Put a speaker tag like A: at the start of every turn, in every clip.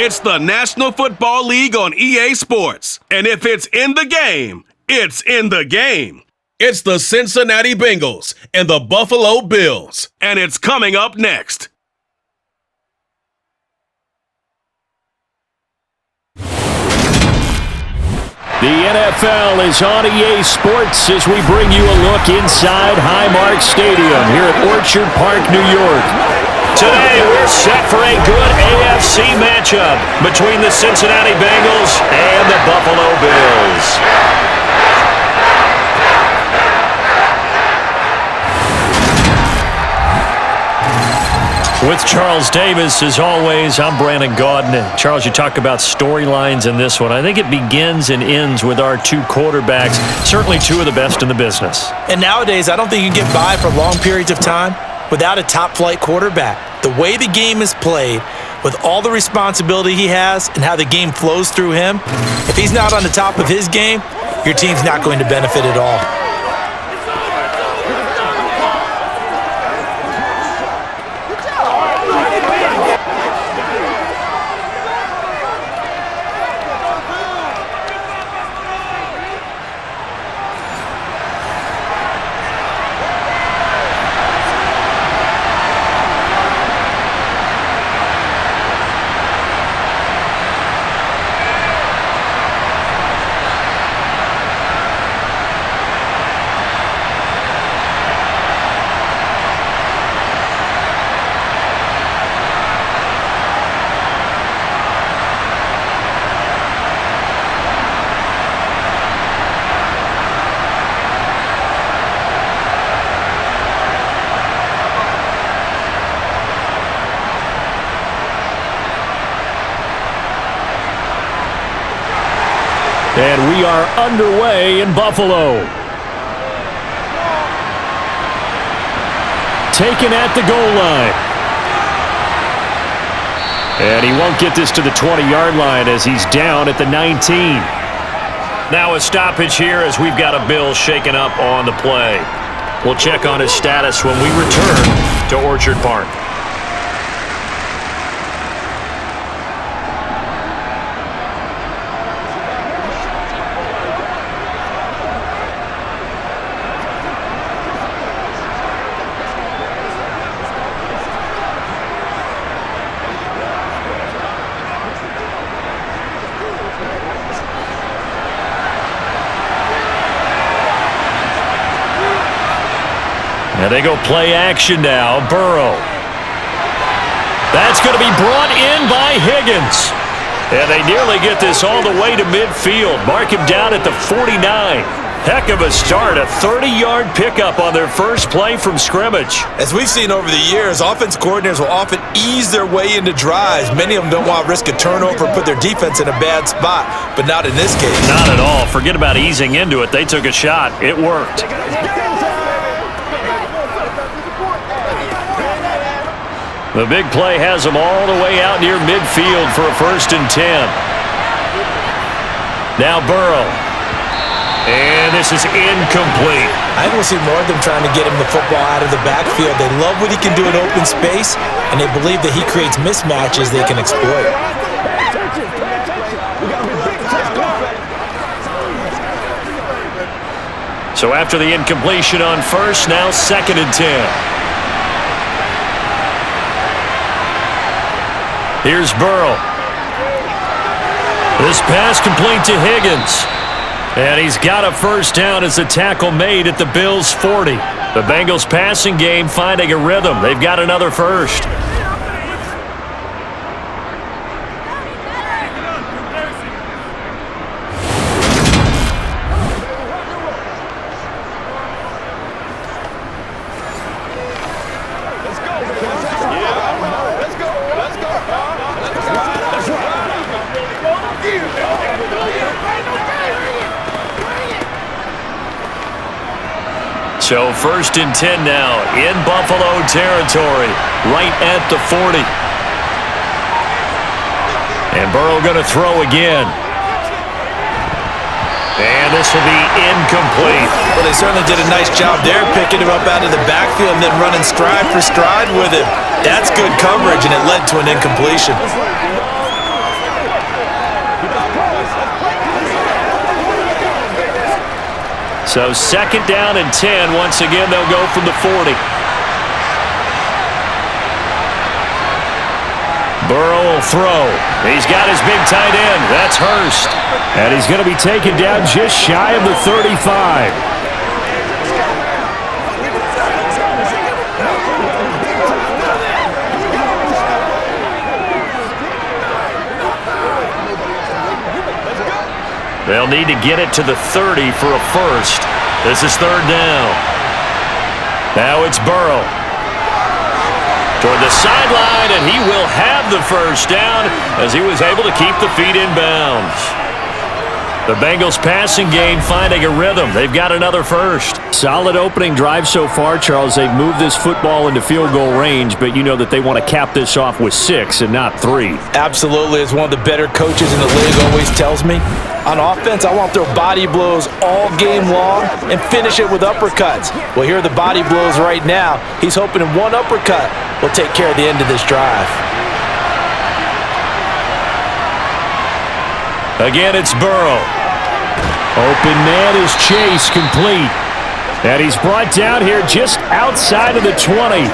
A: It's the National Football League on EA Sports. And if it's in the game, it's in the game. It's the Cincinnati Bengals and the Buffalo Bills. And it's coming up next.
B: The NFL is on EA Sports as we bring you a look inside Highmark Stadium here at Orchard Park, New York. Today, we're set for a good AFC matchup between the Cincinnati Bengals and the Buffalo Bills. With Charles Davis, as always, I'm Brandon Gaudin. Charles, you talk about storylines in this one. I think it begins and ends with our two quarterbacks, certainly two of the best in the business.
C: And nowadays, I don't think you can get by for long periods of time without a top-flight quarterback. The way the game is played, with all the responsibility he has and how the game flows through him, if he's not on the top of his game, your team's not going to benefit at all.
B: And we are underway in Buffalo. Taken at the goal line. And he won't get this to the 20-yard line as he's down at the 19. Now a stoppage here as we've got a Bill shaken up on the play. We'll check on his status when we return to Orchard Park. And they go play action now. Burrow. That's going to be brought in by Higgins. And they nearly get this all the way to midfield. Mark him down at the 49. Heck of a start. A 30-yard pickup on their first play from scrimmage.
C: As we've seen over the years, offense coordinators will often ease their way into drives. Many of them don't want to risk a turnover or put their defense in a bad spot, but not in this case.
B: Not at all. Forget about easing into it. They took a shot. It worked. The big play has them all the way out near midfield for a 1st and 10. Now Burrow. And this is incomplete.
C: I think we'll see more of them trying to get him the football out of the backfield. They love what he can do in open space, and they believe that he creates mismatches they can exploit.
B: So after the incompletion on first, now 2nd and 10. Here's Burrow. This pass complete to Higgins. And he's got a 1st down as the tackle made at the Bills' 40. The Bengals passing game finding a rhythm. They've got another 1st. So 1st and 10 now in Buffalo territory, right at the 40. And Burrow going to throw again. And this will be incomplete.
C: Well, they certainly did a nice job there, picking him up out of the backfield and then running stride for stride with him. That's good coverage, and it led to an incompletion.
B: So 2nd down and 10. Once again, they'll go from the 40. Burrow will throw. He's got his big tight end. That's Hurst. And he's going to be taken down just shy of the 35. They'll need to get it to the 30 for a first. This is 3rd down. Now it's Burrow. Toward the sideline, and he will have the first down as he was able to keep the feet in bounds. The Bengals passing game finding a rhythm. They've got another first. Solid opening drive so far, Charles. They've moved this football into field goal range, but you know that they want to cap this off with 6 and not 3.
C: Absolutely. As one of the better coaches in the league always tells me, on offense, I want to throw body blows all game long and finish it with uppercuts. Well, here are the body blows right now. He's hoping in one uppercut will take care of the end of this drive.
B: Again, it's Burrow. Open man is Chase, complete. And he's brought down here just outside of the 20.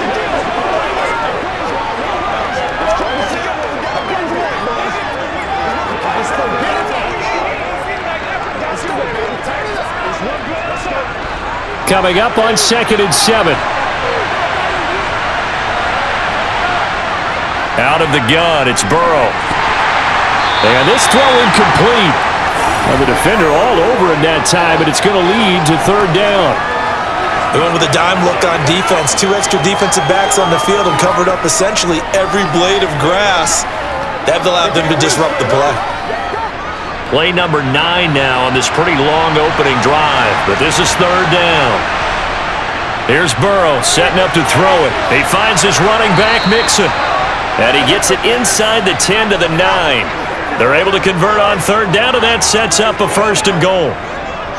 B: Coming up on 2nd and 7. Out of the gun, it's Burrow. And this throw incomplete. Well, the defender all over him that time, and it's going to lead to 3rd down.
C: They went with a dime look on defense. 2 extra defensive backs on the field and covered up essentially every blade of grass. That allowed them to disrupt the play.
B: Play number 9 now on this pretty long opening drive, but this is 3rd down. Here's Burrow setting up to throw it. He finds his running back, Mixon, and he gets it inside the 10 to the 9. They're able to convert on 3rd down, and that sets up a 1st and goal.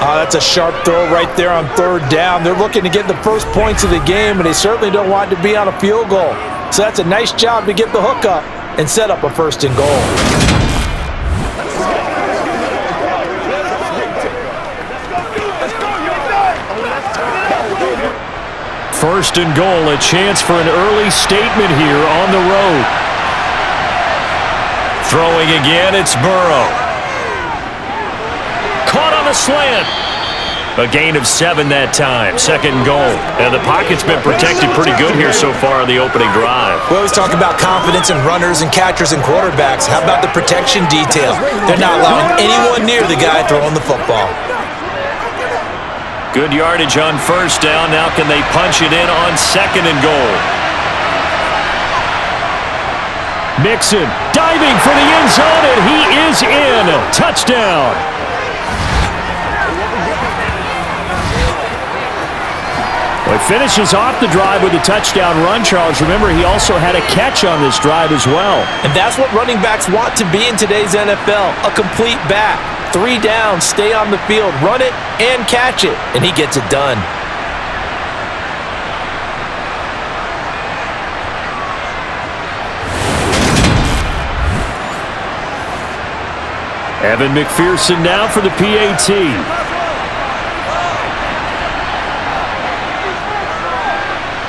C: Oh, that's a sharp throw right there on 3rd down. They're looking to get the first points of the game, and they certainly don't want to be on a field goal. So that's a nice job to get the hook up and set up a 1st and goal.
B: 1st and goal, a chance for an early statement here on the road. Throwing again, it's Burrow. Caught on the slant. A gain of 7 that time, 2nd and goal. And the pocket's been protected pretty good here so far in the opening drive.
C: We always talk about confidence in runners and catchers and quarterbacks. How about the protection detail? They're not allowing anyone near the guy throwing the football.
B: Good yardage on 1st down. Now can they punch it in on 2nd and goal? Mixon diving for the end zone, and he is in. Touchdown. Well, he finishes off the drive with a touchdown run, Charles. Remember, he also had a catch on this drive as well.
C: And that's what running backs want to be in today's NFL, a complete back. 3 down, stay on the field, run it, and catch it. And he gets it done.
B: Evan McPherson now for the PAT.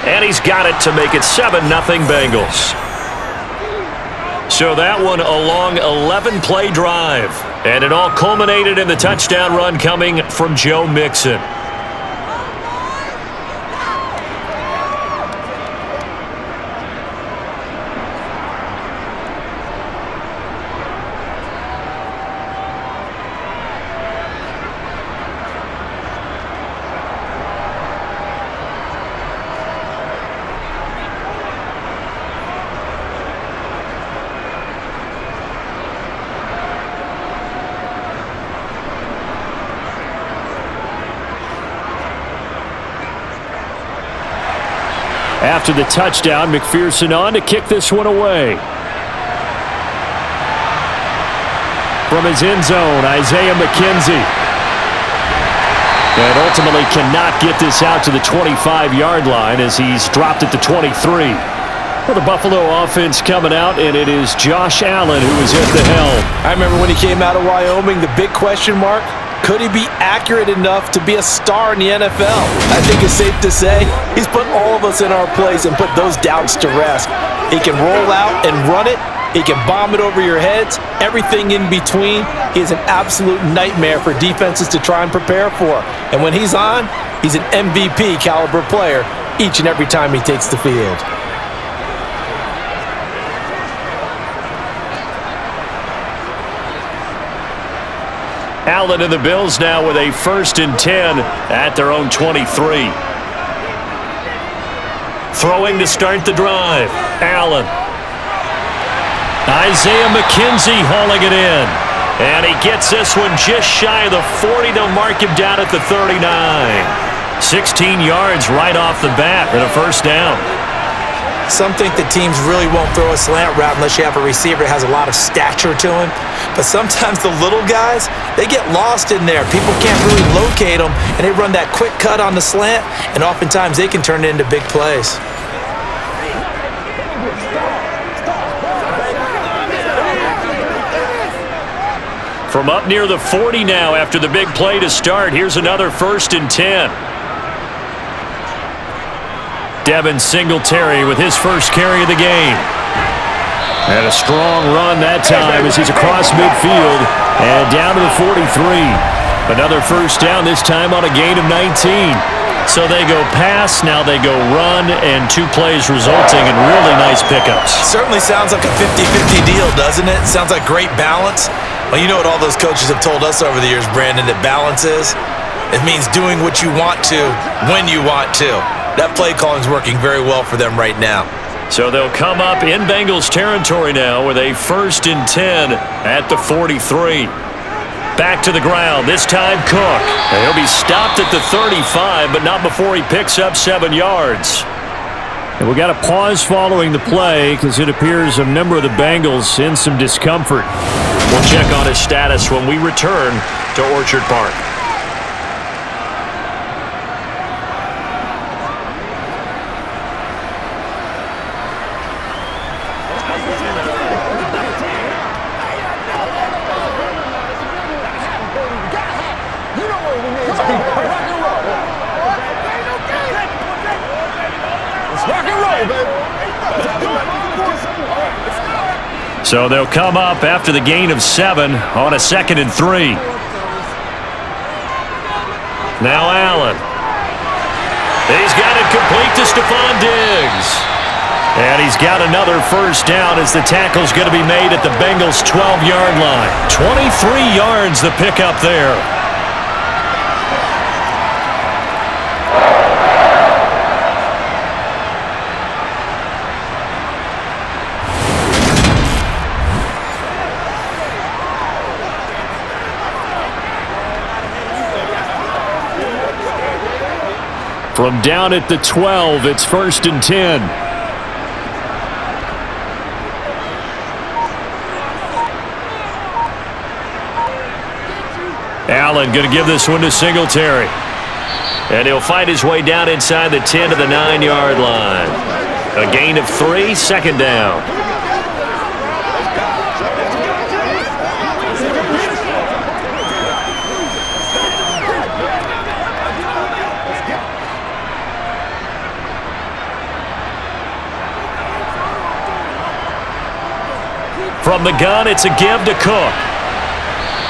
B: And he's got it to make it 7-0 Bengals. So that one a long 11-play drive. And it all culminated in the touchdown run coming from Joe Mixon. After the touchdown, McPherson on to kick this one away. From his end zone, Isaiah McKenzie. And ultimately cannot get this out to the 25-yard line as he's dropped it to 23. Well, the Buffalo offense coming out, and it is Josh Allen who is at the helm.
C: I remember when he came out of Wyoming, the big question mark, Could he be accurate enough to be a star in the NFL? I think it's safe to say he's put all of us in our place and put those doubts to rest. He can roll out and run it. He can bomb it over your heads. Everything in between. He is an absolute nightmare for defenses to try and prepare for. And when he's on, he's an MVP caliber player each and every time he takes the field.
B: Allen and the Bills now with a 1st and 10 at their own 23. Throwing to start the drive. Allen. Isaiah McKenzie hauling it in. And he gets this one just shy of the 40. They'll mark him down at the 39. 16 yards right off the bat and a 1st down.
C: Some think the teams really won't throw a slant route unless you have a receiver that has a lot of stature to him. But sometimes the little guys, they get lost in there. People can't really locate them, and they run that quick cut on the slant, and oftentimes they can turn it into big plays.
B: From up near the 40 now after the big play to start, here's another 1st and 10. Devin Singletary with his first carry of the game. And a strong run that time as he's across midfield and down to the 43. Another 1st down, this time on a gain of 19. So they go pass, now they go run, and 2 plays resulting in really nice pickups.
C: Certainly sounds like a 50-50 deal, doesn't it? Sounds like great balance. Well, you know what all those coaches have told us over the years, Brandon, that balance is? It means doing what you want to when you want to. That play calling is working very well for them right now.
B: So they'll come up in Bengals territory now with a 1st and 10 at the 43. Back to the ground, this time Cook. And he'll be stopped at the 35, but not before he picks up 7 yards. And we got a pause following the play because it appears a member of the Bengals in some discomfort. We'll check on his status when we return to Orchard Park. So they'll come up after the gain of 7 on a 2nd and 3. Now Allen. He's got it complete to Stephon Diggs. And he's got another 1st down as the tackle's going to be made at the Bengals' 12-yard line. 23 yards the pickup there. From down at the 12, it's 1st and 10. Allen going to give this one to Singletary. And he'll fight his way down inside the 10 to the 9-yard line. A gain of 3, 2nd down. From the gun, it's a give to Cook.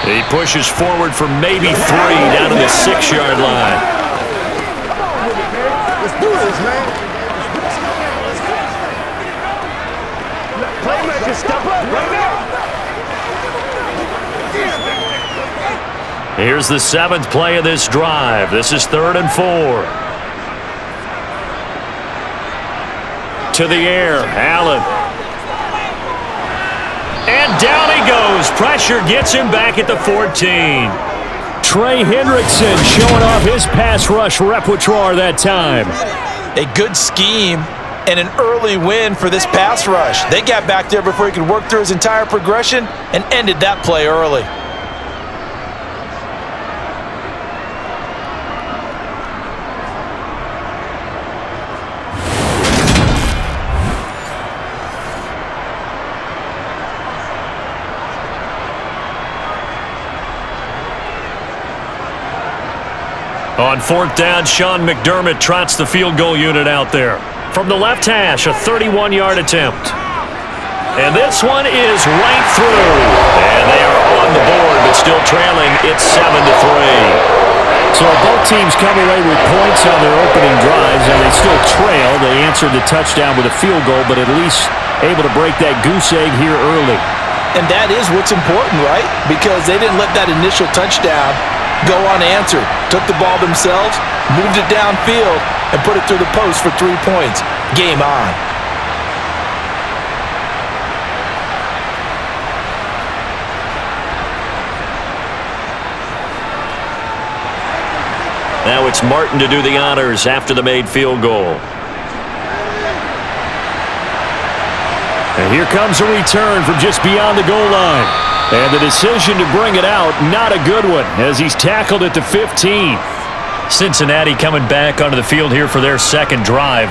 B: He pushes forward for maybe 3 down to the 6-yard line.
D: Let's do this, man. Playmakers, step up right now.
B: Here's the 7th play of this drive. This is 3rd and 4. To the air, Allen. And down he goes. Pressure gets him back at the 14. Trey Hendrickson showing off his pass rush repertoire that time.
C: A good scheme and an early win for this pass rush. They got back there before he could work through his entire progression and ended that play early.
B: On 4th down, Sean McDermott trots the field goal unit out there. From the left hash, a 31-yard attempt. And this one is right through. And they are on the board, but still trailing. It's 7-3. So both teams come away with points on their opening drives, and they still trail. They answered the touchdown with a field goal, but at least able to break that goose egg here early.
C: And that is what's important, right? Because they didn't let that initial touchdown go unanswered. Took the ball themselves, moved it downfield, and put it through the post for 3 points. Game on.
B: Now it's Martin to do the honors after the made field goal. And here comes a return from just beyond the goal line. And the decision to bring it out, not a good one, as he's tackled at the 15. Cincinnati coming back onto the field here for their second drive.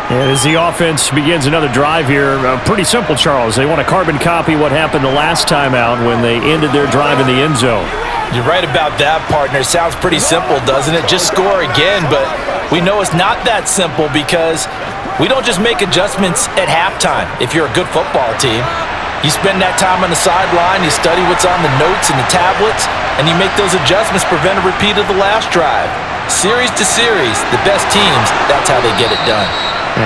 B: And as the offense begins another drive here, pretty simple, Charles. They want to carbon copy what happened the last time out when they ended their drive in the end zone.
C: You're right about that, partner. Sounds pretty simple, doesn't it? Just score again, but we know it's not that simple because we don't just make adjustments at halftime if you're a good football team. You spend that time on the sideline, you study what's on the notes and the tablets, and you make those adjustments, prevent a repeat of the last drive. Series to series, the best teams, that's how they get it done.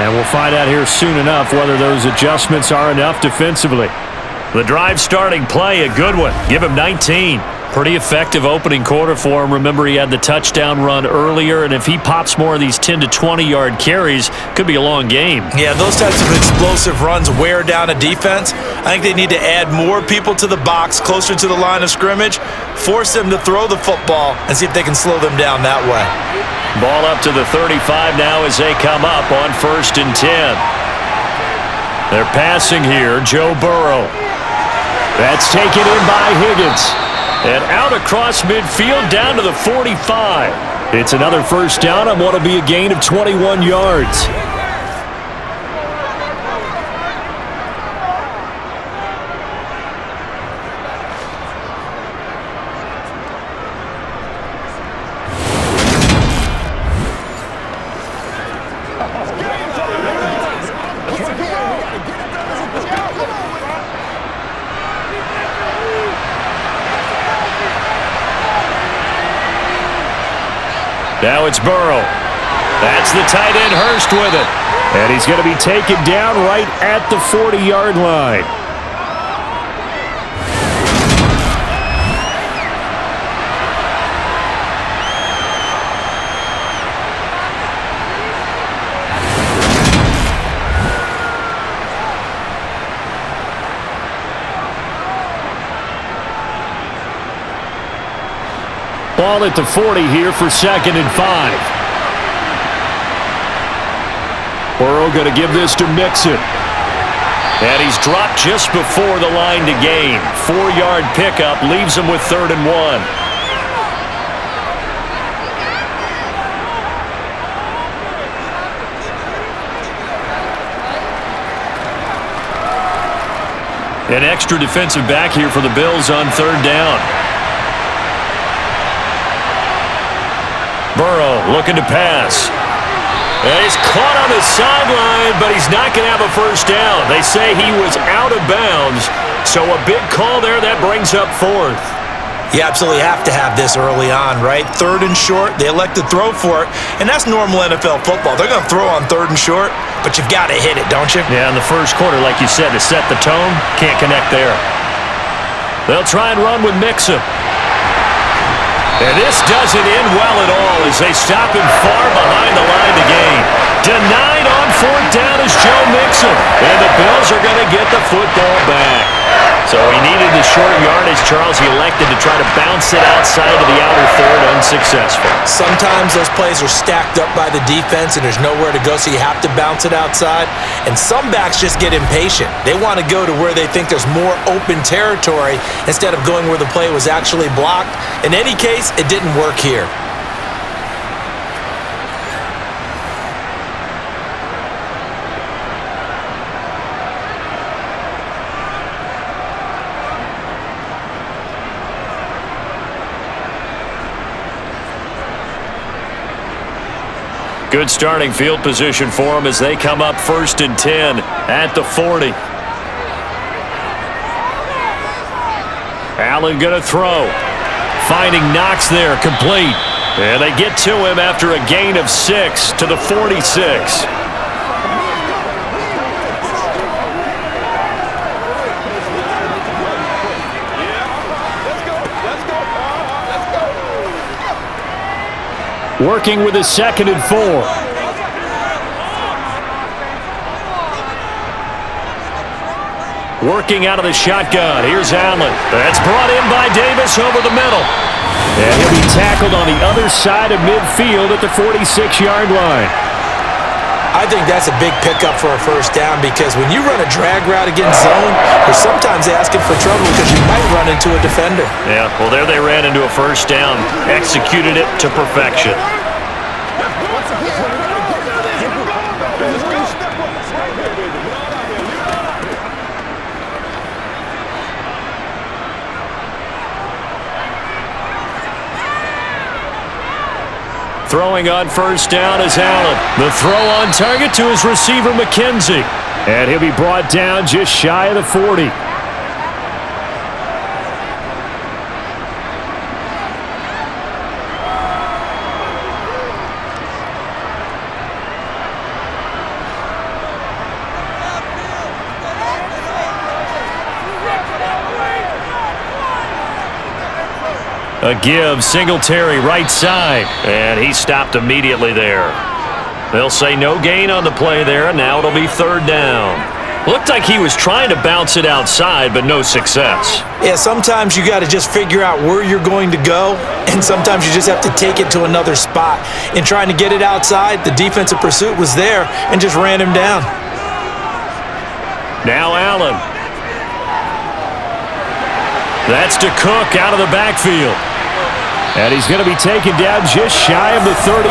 B: And we'll find out here soon enough whether those adjustments are enough defensively. The drive starting play, a good one. Give him 19. Pretty effective opening quarter for him. Remember, he had the touchdown run earlier, and if he pops more of these 10 to 20-yard carries, could be a long game.
C: Yeah, those types of explosive runs wear down a defense. I think they need to add more people to the box, closer to the line of scrimmage, force them to throw the football, and see if they can slow them down that way.
B: Ball up to the 35 now as they come up on 1st and 10. They're passing here, Joe Burrow. That's taken in by Higgins. And out across midfield down to the 45. It's another first down on what will be a gain of 21 yards. Now it's Burrow. That's the tight end Hurst with it. And he's going to be taken down right at the 40-yard line. Ball at the 40 here for 2nd and 5. Burrow going to give this to Mixon. And he's dropped just before the line to gain. 4-yard pickup leaves him with 3rd and 1. An extra defensive back here for the Bills on 3rd down. Burrow looking to pass. And he's caught on the sideline, but he's not going to have a first down. They say he was out of bounds, so a big call there. That brings up 4th.
C: You absolutely have to have this early on, right? 3rd and short, they elect to throw for it, and that's normal NFL football. They're going to throw on 3rd and short, but you've got to hit it, don't you?
B: Yeah, in the first quarter, like you said, to set the tone, can't connect there. They'll try and run with Mixon. And this doesn't end well at all as they stop him far behind the line to gain. Denied on 4th down is Joe Mixon. And the Bills are going to get the football back. So he needed the short yardage, Charles. He elected to try to bounce it outside of the outer third, unsuccessful.
C: Sometimes those plays are stacked up by the defense and there's nowhere to go, so you have to bounce it outside. And some backs just get impatient. They want to go to where they think there's more open territory instead of going where the play was actually blocked. In any case, it didn't work here.
B: Good starting field position for them as they come up 1st and 10 at the 40. Allen going to throw. Finding Knox there, complete. And they get to him after a gain of 6 to the 46. Working with a 2nd and 4. Working out of the shotgun. Here's Allen. That's brought in by Davis over the middle. And he'll be tackled on the other side of midfield at the 46-yard line.
C: I think that's a big pickup for a first down because when you run a drag route against zone, you're sometimes asking for trouble because you might run into a defender.
B: Yeah, well, there they ran into a first down. Executed it to perfection. Throwing on first down is Allen. The throw on target to his receiver, McKenzie. And he'll be brought down just shy of the 40. A give, Singletary right side, and he stopped immediately there. They'll say no gain on the play there, and now it'll be 3rd down. Looked like he was trying to bounce it outside, but no success.
C: Yeah, sometimes you got to just figure out where you're going to go, and sometimes you just have to take it to another spot. In trying to get it outside, the defensive pursuit was there and just ran him down.
B: Now Allen. That's to Cook out of the backfield. And he's going to be taken down just shy of the 35.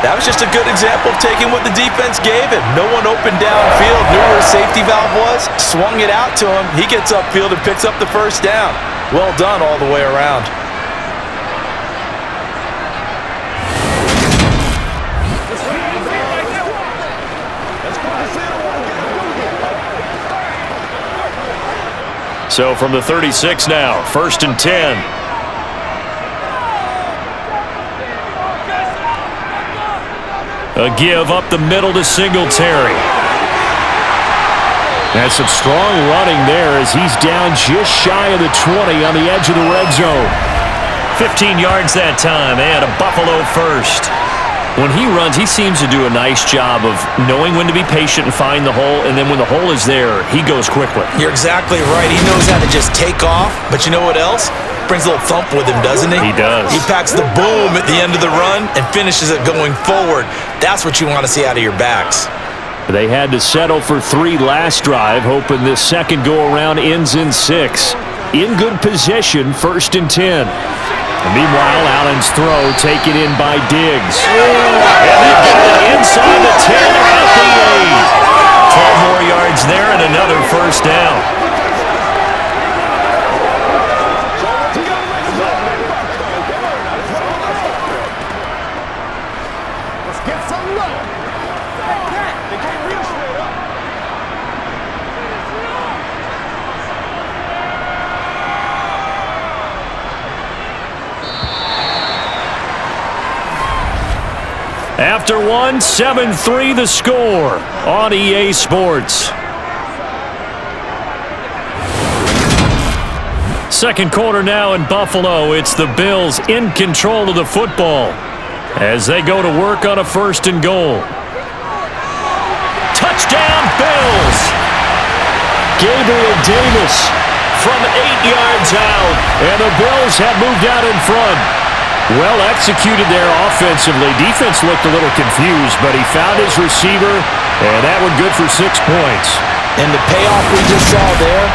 C: That was just a good example of taking what the defense gave him. No one opened downfield, knew where his safety valve was, swung it out to him. He gets upfield and picks up the first down. Well done all the way around.
B: So from the 36 now, 1st and 10. A give up the middle to Singletary. And some strong running there as he's down just shy of the 20 on the edge of the red zone. 15 yards that time and a Buffalo first. When he runs, he seems to do a nice job of knowing when to be patient and find the hole, and then when the hole is there, he goes quickly.
C: You're exactly right. He knows how to just take off, but you know what else? Brings a little thump with him, doesn't he?
B: He does.
C: He packs the boom at the end of the run and finishes it going forward. That's what you want to see out of your backs.
B: They had to settle for 3 last drive, hoping this second go-around ends in 6. In good position, 1st and 10. And meanwhile, Allen's throw taken in by Diggs. And they've got it inside the 10 at the 8. 12 more yards there and another first down.
D: Let's get some love. They can't reach straight up.
B: After one, 7-3 the score on EA Sports. Second quarter now in Buffalo. It's the Bills in control of the football as they go to work on a 1st and goal. Touchdown, Bills! Gabriel Davis from 8 yards out, and the Bills have moved out in front. Well executed there offensively. Defense looked a little confused, but he found his receiver, and that one good for 6 points.
C: And the payoff we just saw there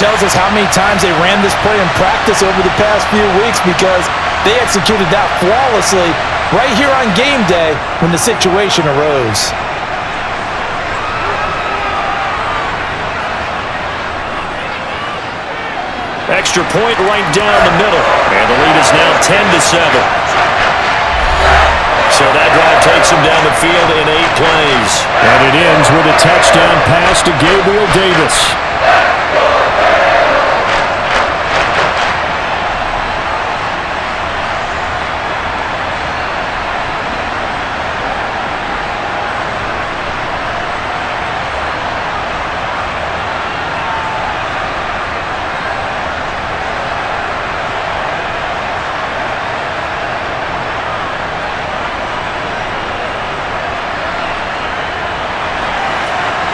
C: tells us how many times they ran this play in practice over the past few weeks because they executed that flawlessly right here on game day when the situation arose.
B: Extra point right down the middle. And the lead is now 10-7. So that drive takes him down the field in 8 plays.
E: And it ends with a touchdown pass to Gabriel Davis.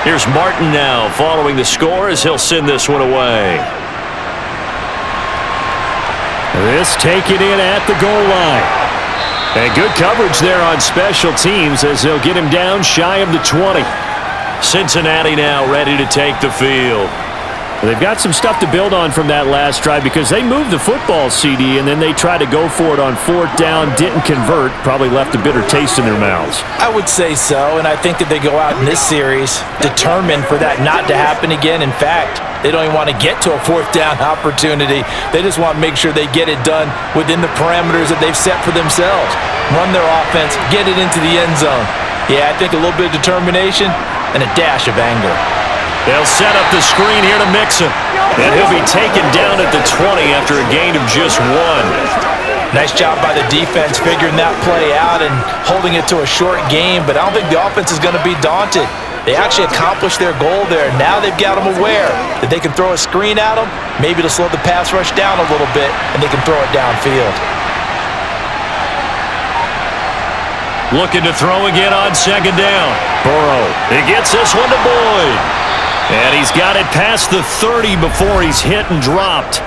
B: Here's Martin now following the score as he'll send this one away.
E: This taken in at the goal line. And good coverage there on special teams as they'll get him down shy of the 20.
B: Cincinnati now ready to take the field.
E: They've got some stuff to build on from that last drive because they moved the football, CD, and then they tried to go for it on 4th down, didn't convert, probably left a bitter taste in their mouths.
C: I would say so, and I think that they go out in this series determined for that not to happen again. In fact, they don't even want to get to a 4th down opportunity. They just want to make sure they get it done within the parameters that they've set for themselves. Run their offense, get it into the end zone. Yeah, I think a little bit of determination and a dash of anger.
B: They'll set up the screen here to Mixon. And he'll be taken down at the 20 after a gain of just 1.
C: Nice job by the defense figuring that play out and holding it to a short game, but I don't think the offense is going to be daunted. They actually accomplished their goal there. Now they've got them aware that they can throw a screen at them, maybe to slow the pass rush down a little bit, and they can throw it downfield.
B: Looking to throw again on 2nd down. Burrow. He gets this one to Boyd. And he's got it past the 30 before he's hit and dropped.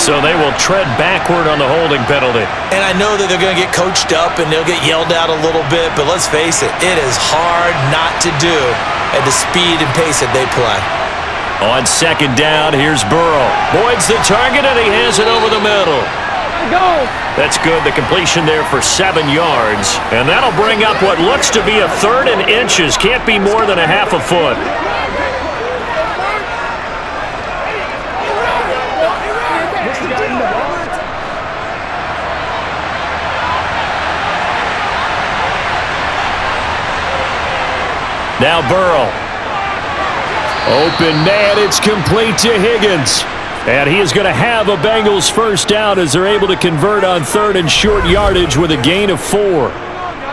B: So they will tread backward on the holding penalty.
C: And I know that they're going to get coached up and they'll get yelled at a little bit, but let's face it, it is hard not to do at the speed and pace that they play.
B: On 2nd down, here's Burrow. Boyd's the target, and he has it over the middle.
D: Go!
B: That's good. The completion there for 7 yards. And that'll bring up what looks to be a 3rd and inches. Can't be more than a half a foot. Now Burrow.
E: Open man, it's complete to Higgins. And he is going to have a Bengals 1st down as they're able to convert on 3rd and short yardage with a gain of 4.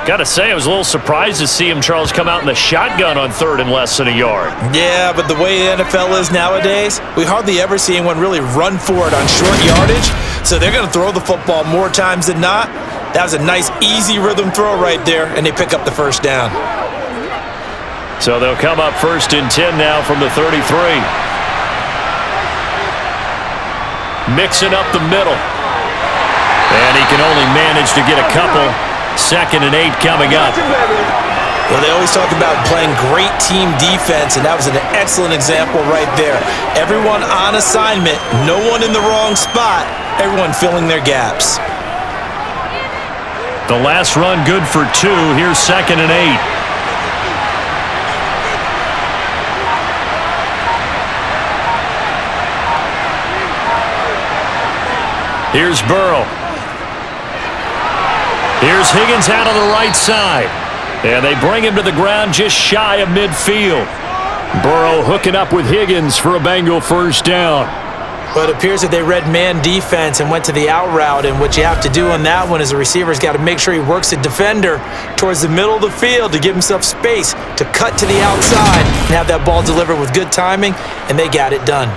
B: Got to say, I was a little surprised to see him, Charles, come out in the shotgun on 3rd and less than a yard.
C: Yeah, but the way the NFL is nowadays, we hardly ever see anyone really run for it on short yardage. So they're going to throw the football more times than not. That was a nice, easy rhythm throw right there, and they pick up the 1st down.
B: So they'll come up 1st and 10 now from the 33. Mixing up the middle. And he can only manage to get a couple. 2nd and 8 coming up.
C: Well, they always talk about playing great team defense, and that was an excellent example right there. Everyone on assignment, no one in the wrong spot, everyone filling their gaps.
B: The last run good for 2. Here's 2nd and 8. Here's Burrow. Here's Higgins out on the right side. And they bring him to the ground just shy of midfield.
E: Burrow hooking up with Higgins for a Bengal 1st down.
C: But it appears that they read man defense and went to the out route, and what you have to do on that one is the receiver's got to make sure he works the defender towards the middle of the field to give himself space to cut to the outside and have that ball delivered with good timing, and they got it done.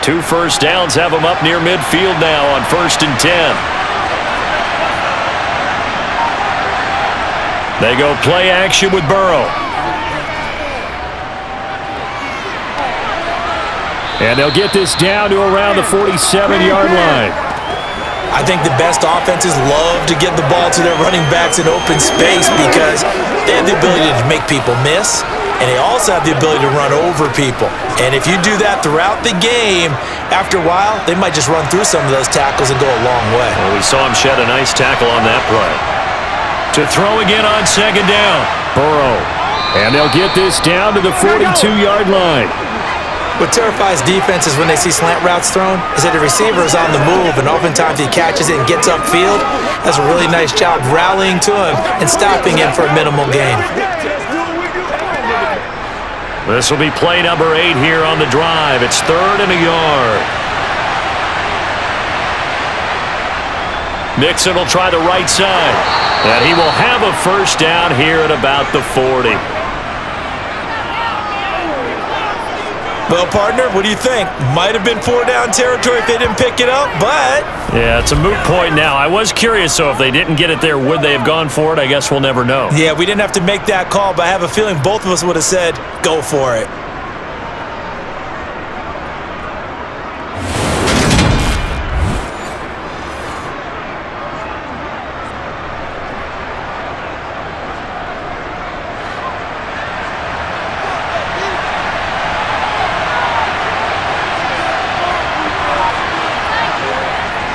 B: Two 1st downs have them up near midfield now on 1st and 10. They go play action with Burrow.
E: And they'll get this down to around the 47-yard line.
C: I think the best offenses love to get the ball to their running backs in open space because they have the ability to make people miss, and they also have the ability to run over people. And if you do that throughout the game, after a while, they might just run through some of those tackles and go a long way.
E: Well, we saw him shed a nice tackle on that play. To throw again on second down, Burrow. And they'll get this down to the 42-yard line.
C: What terrifies defenses when they see slant routes thrown is that the receiver is on the move, and oftentimes he catches it and gets upfield. Does a really nice job rallying to him and stopping him for a minimal gain.
B: This will be play number 8 here on the drive. It's 3rd and a yard. Mixon will try the right side. And he will have a first down here at about the 40.
C: Well, partner, what do you think? Might have been 4-down territory if they didn't pick it up, but...
B: Yeah, it's a moot point now. I was curious, so if they didn't get it there, would they have gone for it? I guess we'll never know.
C: Yeah, we didn't have to make that call, but I have a feeling both of us would have said, go for it.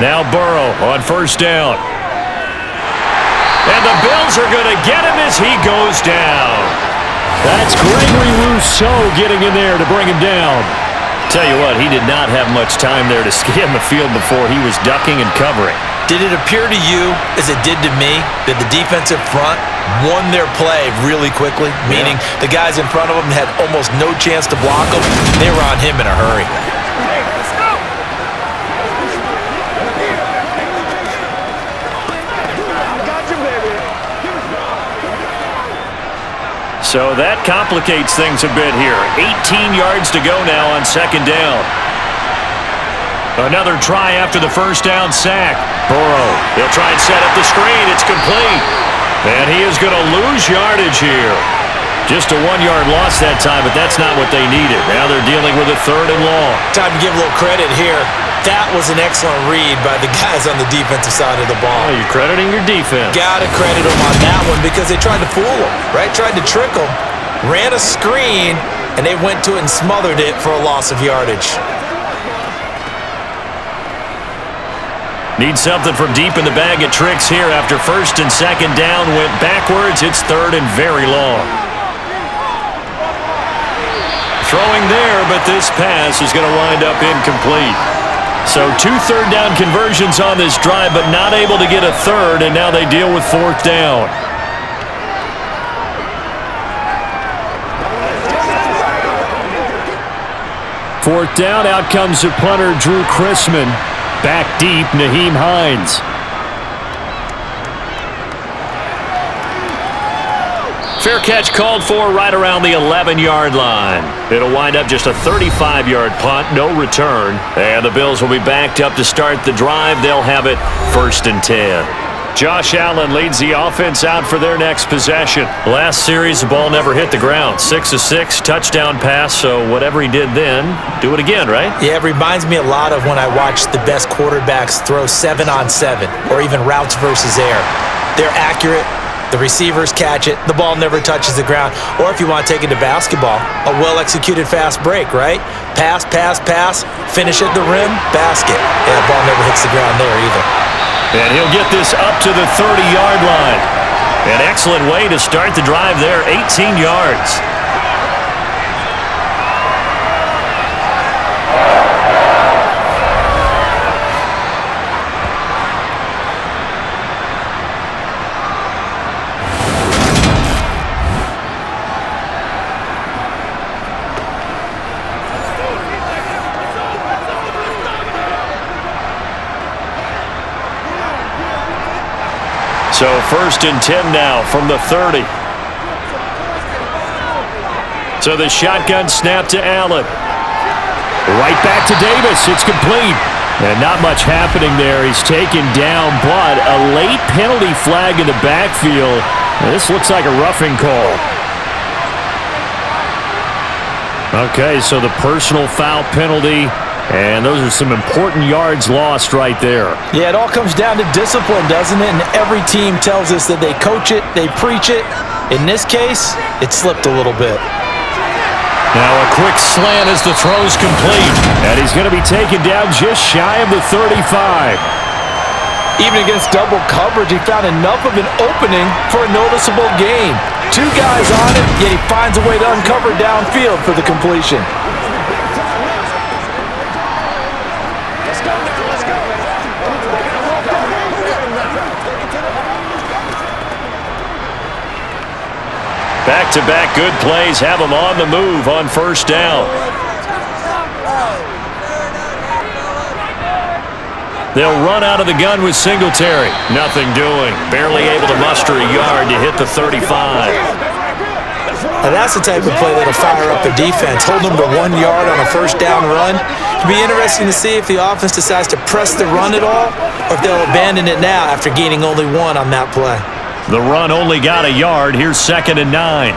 B: Now Burrow on first down. And the Bills are going to get him as he goes down.
E: That's Gregory Rousseau getting in there to bring him down.
B: Tell you what, he did not have much time there to scan the field before he was ducking and covering.
C: Did it appear to you, as it did to me, that the defensive front won their play really quickly? Meaning the guys in front of them had almost no chance to block him. They were on him in a hurry.
B: So that complicates things a bit here. 18 yards to go now on second down. Another try after the first down sack. Burrow, he'll try and set up the screen. It's complete. And he is going to lose yardage here. Just a 1-yard loss that time, but that's not what they needed. Now they're dealing with a 3rd and long.
C: Time to give a little credit here. That was an excellent read by the guys on the defensive side of the ball.
B: Oh, you're crediting your defense.
C: Got to credit them on that one because they tried to fool them, right? Tried to trick them, ran a screen, and they went to it and smothered it for a loss of yardage.
B: Need something from deep in the bag of tricks here after first and second down went backwards. It's 3rd and very long. Throwing there, but this pass is going to wind up incomplete. So 2 third-down conversions on this drive, but not able to get a third, and now they deal with 4th down.
E: Fourth down, out comes the punter, Drew Chrisman. Back deep, Nyheim Hines.
B: Fair catch called for right around the 11-yard line. It'll wind up just a 35-yard punt, no return. And the Bills will be backed up to start the drive. They'll have it 1st and 10. Josh Allen leads the offense out for their next possession. Last series, the ball never hit the ground. 6 of 6, touchdown pass, so whatever he did then, do it again, right?
C: Yeah, it reminds me a lot of when I watched the best quarterbacks throw 7-on-7 or even routes versus air. They're accurate. The receivers catch it. The ball never touches the ground. Or if you want to take it to basketball, a well-executed fast break, right? Pass, pass, pass, finish at the rim, basket. Yeah, the ball never hits the ground there either.
B: And he'll get this up to the 30-yard line. An excellent way to start the drive there, 18 yards. So 1st and 10 now from the 30. So the shotgun snap to Allen.
E: Right back to Davis. It's complete. And not much happening there. He's taken down, but a late penalty flag in the backfield. This looks like a roughing call. Okay, so the personal foul penalty. And those are some important yards lost right there.
C: Yeah, it all comes down to discipline, doesn't it? And every team tells us that they coach it, they preach it. In this case, it slipped a little bit.
B: Now a quick slant as the throw's complete. And he's going to be taken down just shy of the 35.
C: Even against double coverage, he found enough of an opening for a noticeable gain. Two guys on him, yet he finds a way to uncover downfield for the completion.
B: Back-to-back good plays have him on the move on first down. They'll run out of the gun with Singletary. Nothing doing. Barely able to muster a yard to hit the 35.
C: Now that's the type of play that'll fire up a defense. Hold them to 1 yard on a first down run. It'll be interesting to see if the offense decides to press the run at all, or if they'll abandon it now after gaining only 1 on that play.
B: The run only got a yard. Here's 2nd and 9.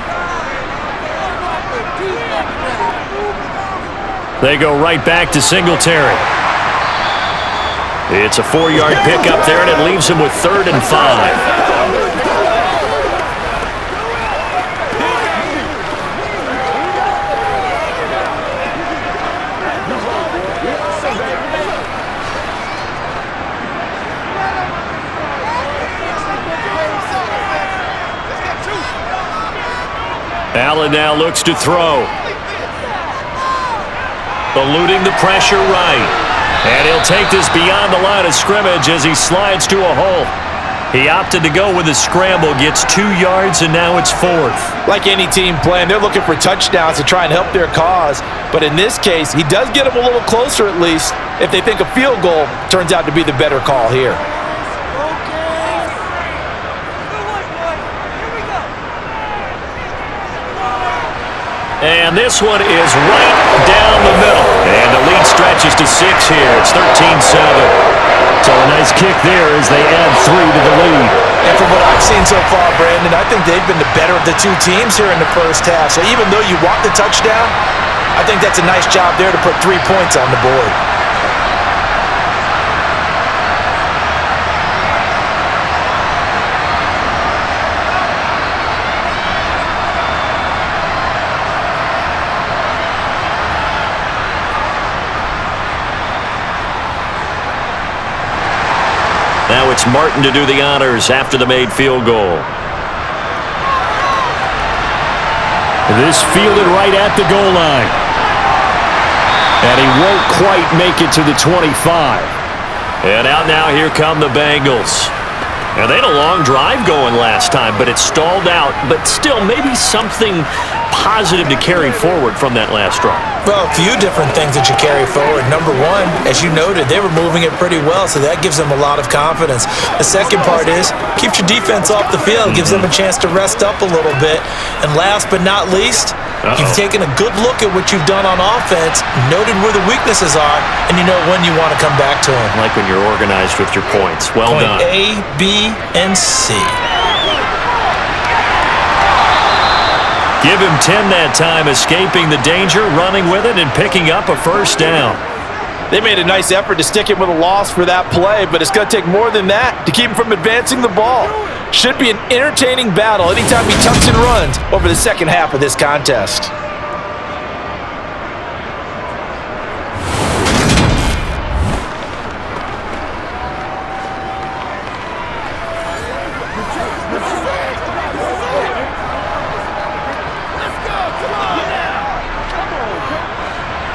B: They go right back to Singletary. It's a 4-yard pickup there, and it leaves him with 3rd and 5. Allen now looks to throw. Eluding the pressure right. And he'll take this beyond the line of scrimmage as he slides to a hole. He opted to go with a scramble, gets 2 yards, and now it's 4th.
C: Like any team playing, they're looking for touchdowns to try and help their cause. But in this case, he does get them a little closer at least if they think a field goal turns out to be the better call here.
B: And this one is right down the middle. And the lead stretches to 6 here. It's 13-7. So a nice kick there as they add 3 to the lead.
C: And from what I've seen so far, Brandon, I think they've been the better of the two teams here in the first half. So even though you want the touchdown, I think that's a nice job there to put 3 points on the board.
B: Now it's Martin to do the honors after the made field goal. This fielded right at the goal line. And he won't quite make it to the 25. And out now, here come the Bengals. And they had a long drive going last time, but it stalled out. But still, maybe something positive to carry forward from that last drive.
C: Well, a few different things that you carry forward. Number one, as you noted, they were moving it pretty well, so that gives them a lot of confidence. The second part is, keeps your defense off the field, gives them a chance to rest up a little bit. And last but not least, you've taken a good look at what you've done on offense, noted where the weaknesses are, and you know when you want to come back to them.
B: Like when you're organized with your points. Well done.
C: Point A, B, and C.
B: Give him 10 that time, escaping the danger, running with it, and picking up a first down.
C: They made a nice effort to stick him with a loss for that play, but it's going to take more than that to keep him from advancing the ball. Should be an entertaining battle anytime he tucks and runs over the second half of this contest.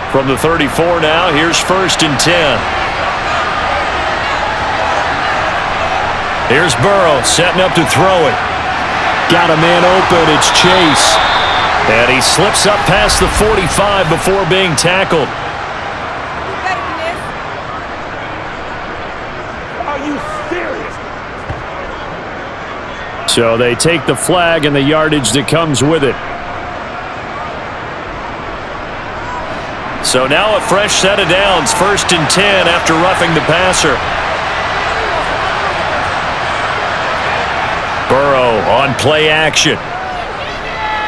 B: From the 34 now, here's 1st and 10. Here's Burrow setting up to throw it. Got a man open, it's Chase. And he slips up past the 45 before being tackled.
D: Are you serious?
B: So they take the flag and the yardage that comes with it. So now a fresh set of downs, 1st and 10 after roughing the passer. Burrow on play action.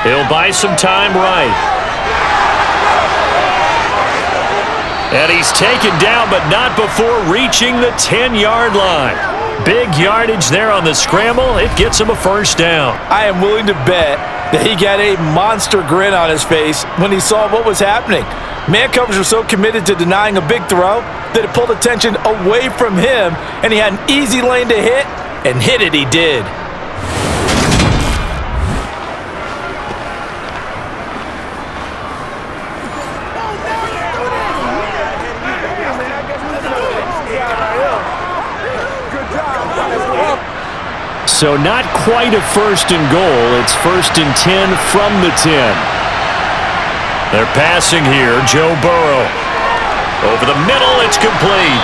B: He'll buy some time right. And he's taken down, but not before reaching the 10-yard line. Big yardage there on the scramble. It gets him a first down.
C: I am willing to bet He got a monster grin on his face when he saw what was happening. Man coverage were so committed to denying a big throw that it pulled attention away from him, and he had an easy lane to hit, and hit it he did.
B: So not quite a first and goal. It's 1st and 10 from the 10. They're passing here. Joe Burrow. Over the middle, it's complete.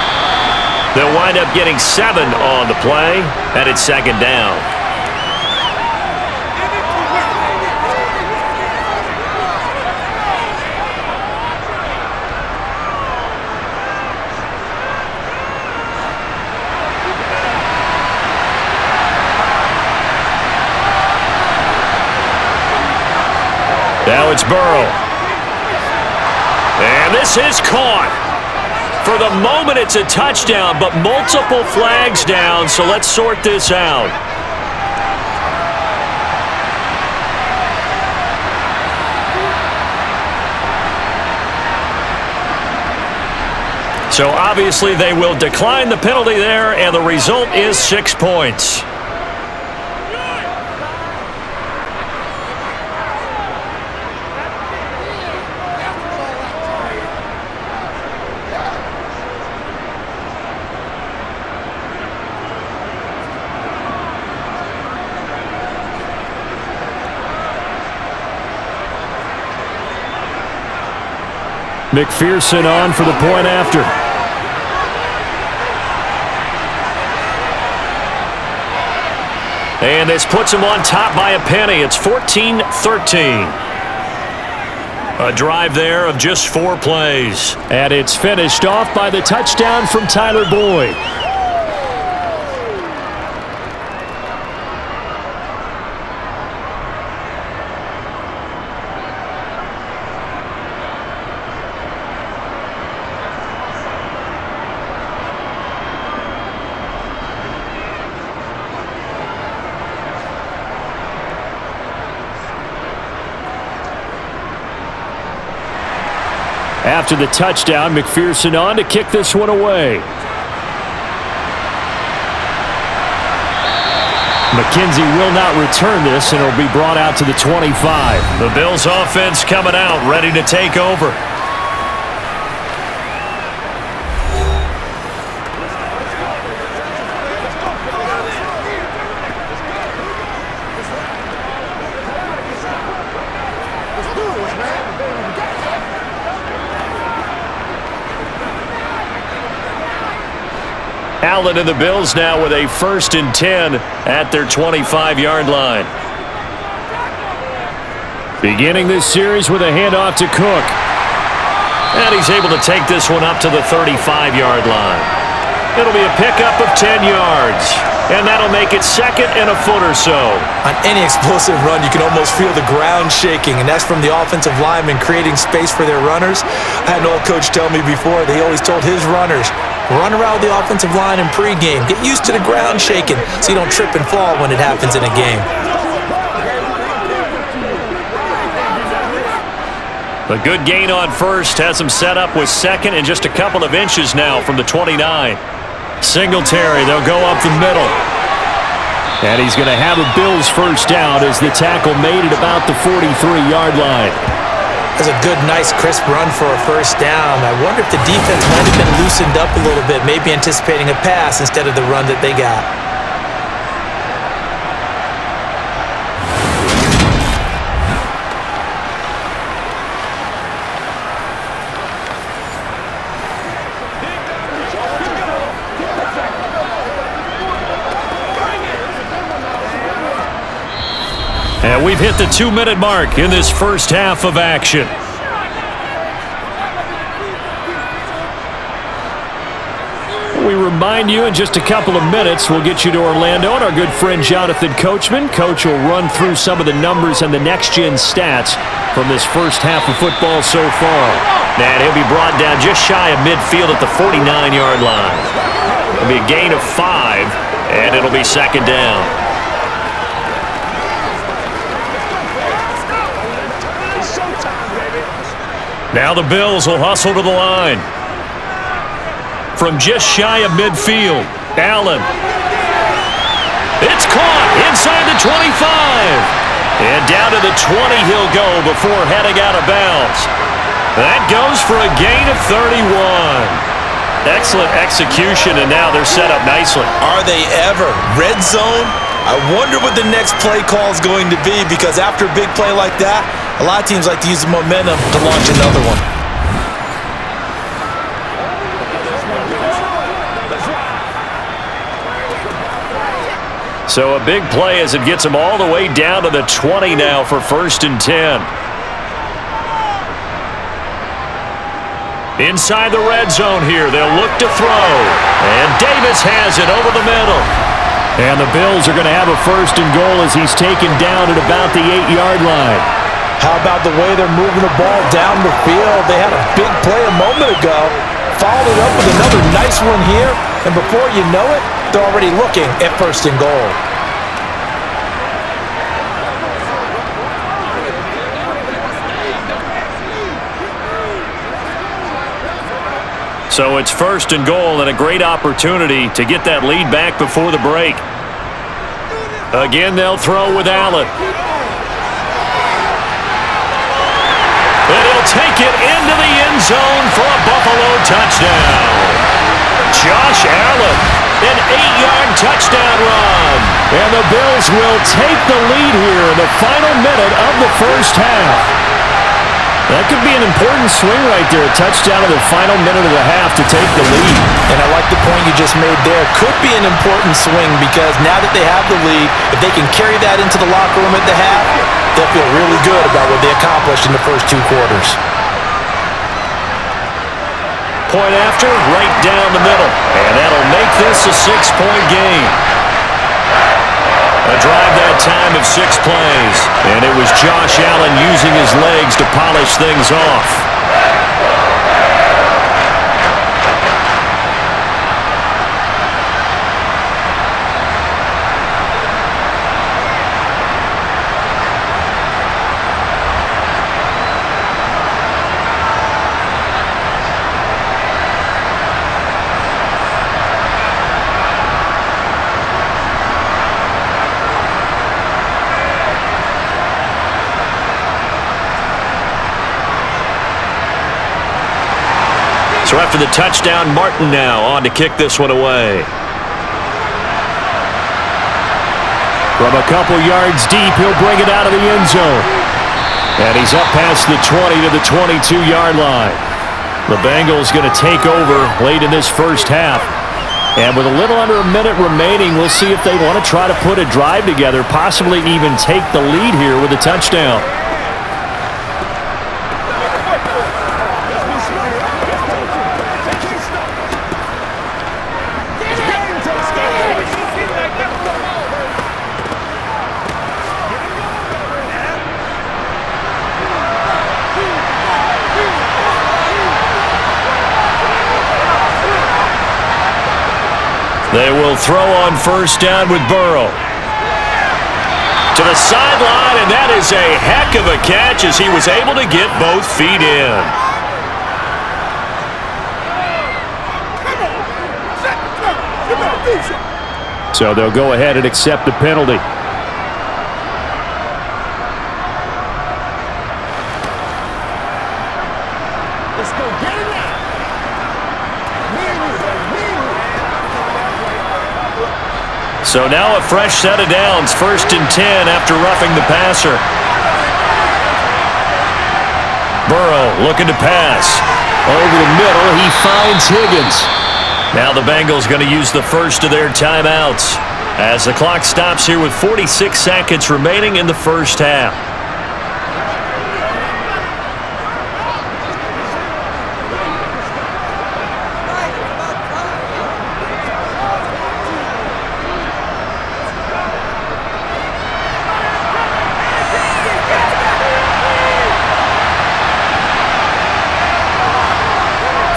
B: They'll wind up getting 7 on the play, and it's 2nd down. Now it's Burrow. And this is caught. For the moment, it's a touchdown, but multiple flags down, so let's sort this out. So obviously they will decline the penalty there, and the result is 6 points. McPherson on for the point after. And this puts him on top by a penny. It's 14-13. A drive there of just 4 plays. And it's finished off by the touchdown from Tyler Boyd. After the touchdown, McPherson on to kick this one away. McKenzie will not return this, and it'll be brought out to the 25. The Bills offense coming out, ready to take over. Allen and the Bills now with a 1st and 10 at their 25-yard line. Beginning this series with a handoff to Cook. And he's able to take this one up to the 35-yard line. It'll be a pickup of 10 yards. And that'll make it 2nd and a foot or so.
C: On any explosive run, you can almost feel the ground shaking, and that's from the offensive linemen creating space for their runners. I had an old coach tell me before, they always told his runners, run around the offensive line in pregame. Get used to the ground shaking so you don't trip and fall when it happens in a game.
B: A good gain on first has him set up with 2nd and just a couple of inches now from the 29. Singletary, they'll go up the middle. And he's going to have a Bills first down as the tackle made it about the 43-yard line.
C: That's a good, nice, crisp run for a first down. I wonder if the defense might have been loosened up a little bit, maybe anticipating a pass instead of the run that they got.
B: And we've hit the 2-minute mark in this first half of action. We remind you in just a couple of minutes we'll get you to Orlando and our good friend Jonathan Coachman. Coach will run through some of the numbers and the next-gen stats from this first half of football so far. And he'll be brought down just shy of midfield at the 49-yard line. It'll be a gain of 5, and it'll be 2nd down. Now the Bills will hustle to the line. From just shy of midfield, Allen. It's caught inside the 25. And down to the 20 he'll go before heading out of bounds. That goes for a gain of 31. Excellent execution, and now they're set up nicely.
C: Are they ever? Red zone? I wonder what the next play call is going to be, because after a big play like that, a lot of teams like to use the momentum to launch another one.
B: So a big play as it gets them all the way down to the 20 now for 1st and 10. Inside the red zone here, they'll look to throw. And Davis has it over the middle. And the Bills are going to have a 1st and goal as he's taken down at about the 8-yard line.
C: How about the way they're moving the ball down the field? They had a big play a moment ago. Followed it up with another nice one here. And before you know it, they're already looking at 1st and goal.
B: So it's 1st and goal and a great opportunity to get that lead back before the break. Again, they'll throw with Allen. And he'll take it into the end zone for a Buffalo touchdown. Josh Allen, an 8-yard touchdown run. And the Bills will take the lead here in the final minute of the 1st half. That could be an important swing right there, a touchdown in the final minute of the half to take the lead.
C: And I like the point you just made there. Could be an important swing because now that they have the lead, if they can carry that into the locker room at the half, they'll feel really good about what they accomplished in the first 2 quarters.
B: Point after, right down the middle. And that'll make this a 6-point game. A drive that time of 6 plays. And it was Josh Allen using his legs to polish things off. So after the touchdown, Martin now on to kick this one away. From a couple yards deep, he'll bring it out of the end zone. And he's up past the 20 to the 22-yard line. The Bengals going to take over late in this first half. And with a little under a minute remaining, we'll see if they want to try to put a drive together, possibly even take the lead here with a touchdown. They will throw on 1st down with Burrow. To the sideline, and that is a heck of a catch as he was able to get both feet in. So they'll go ahead and accept the penalty.
D: Let's go get it now.
B: So now a fresh set of downs, 1st and 10 after roughing the passer. Burrow looking to pass. Over the middle, he finds Higgins. Now the Bengals going to use the first of their timeouts as the clock stops here with 46 seconds remaining in the first half.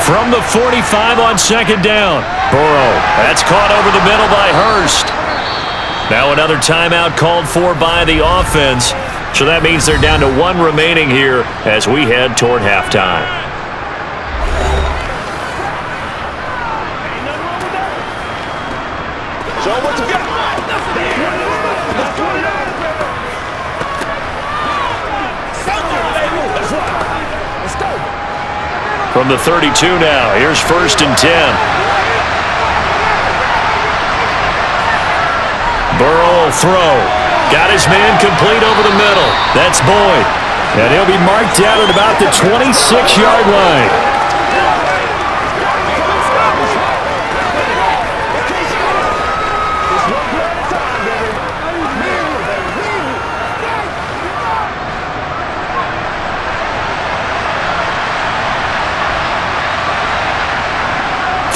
B: From the 45 on 2nd down. Burrow, that's caught over the middle by Hurst. Now another timeout called for by the offense So that means they're down to 1 remaining here as we head toward halftime.
D: Show what you got. Let's go.
B: From the 32 now, here's 1st and 10. Burrow will throw. Got his man complete over the middle. That's Boyd. And he'll be marked down at about the 26-yard line.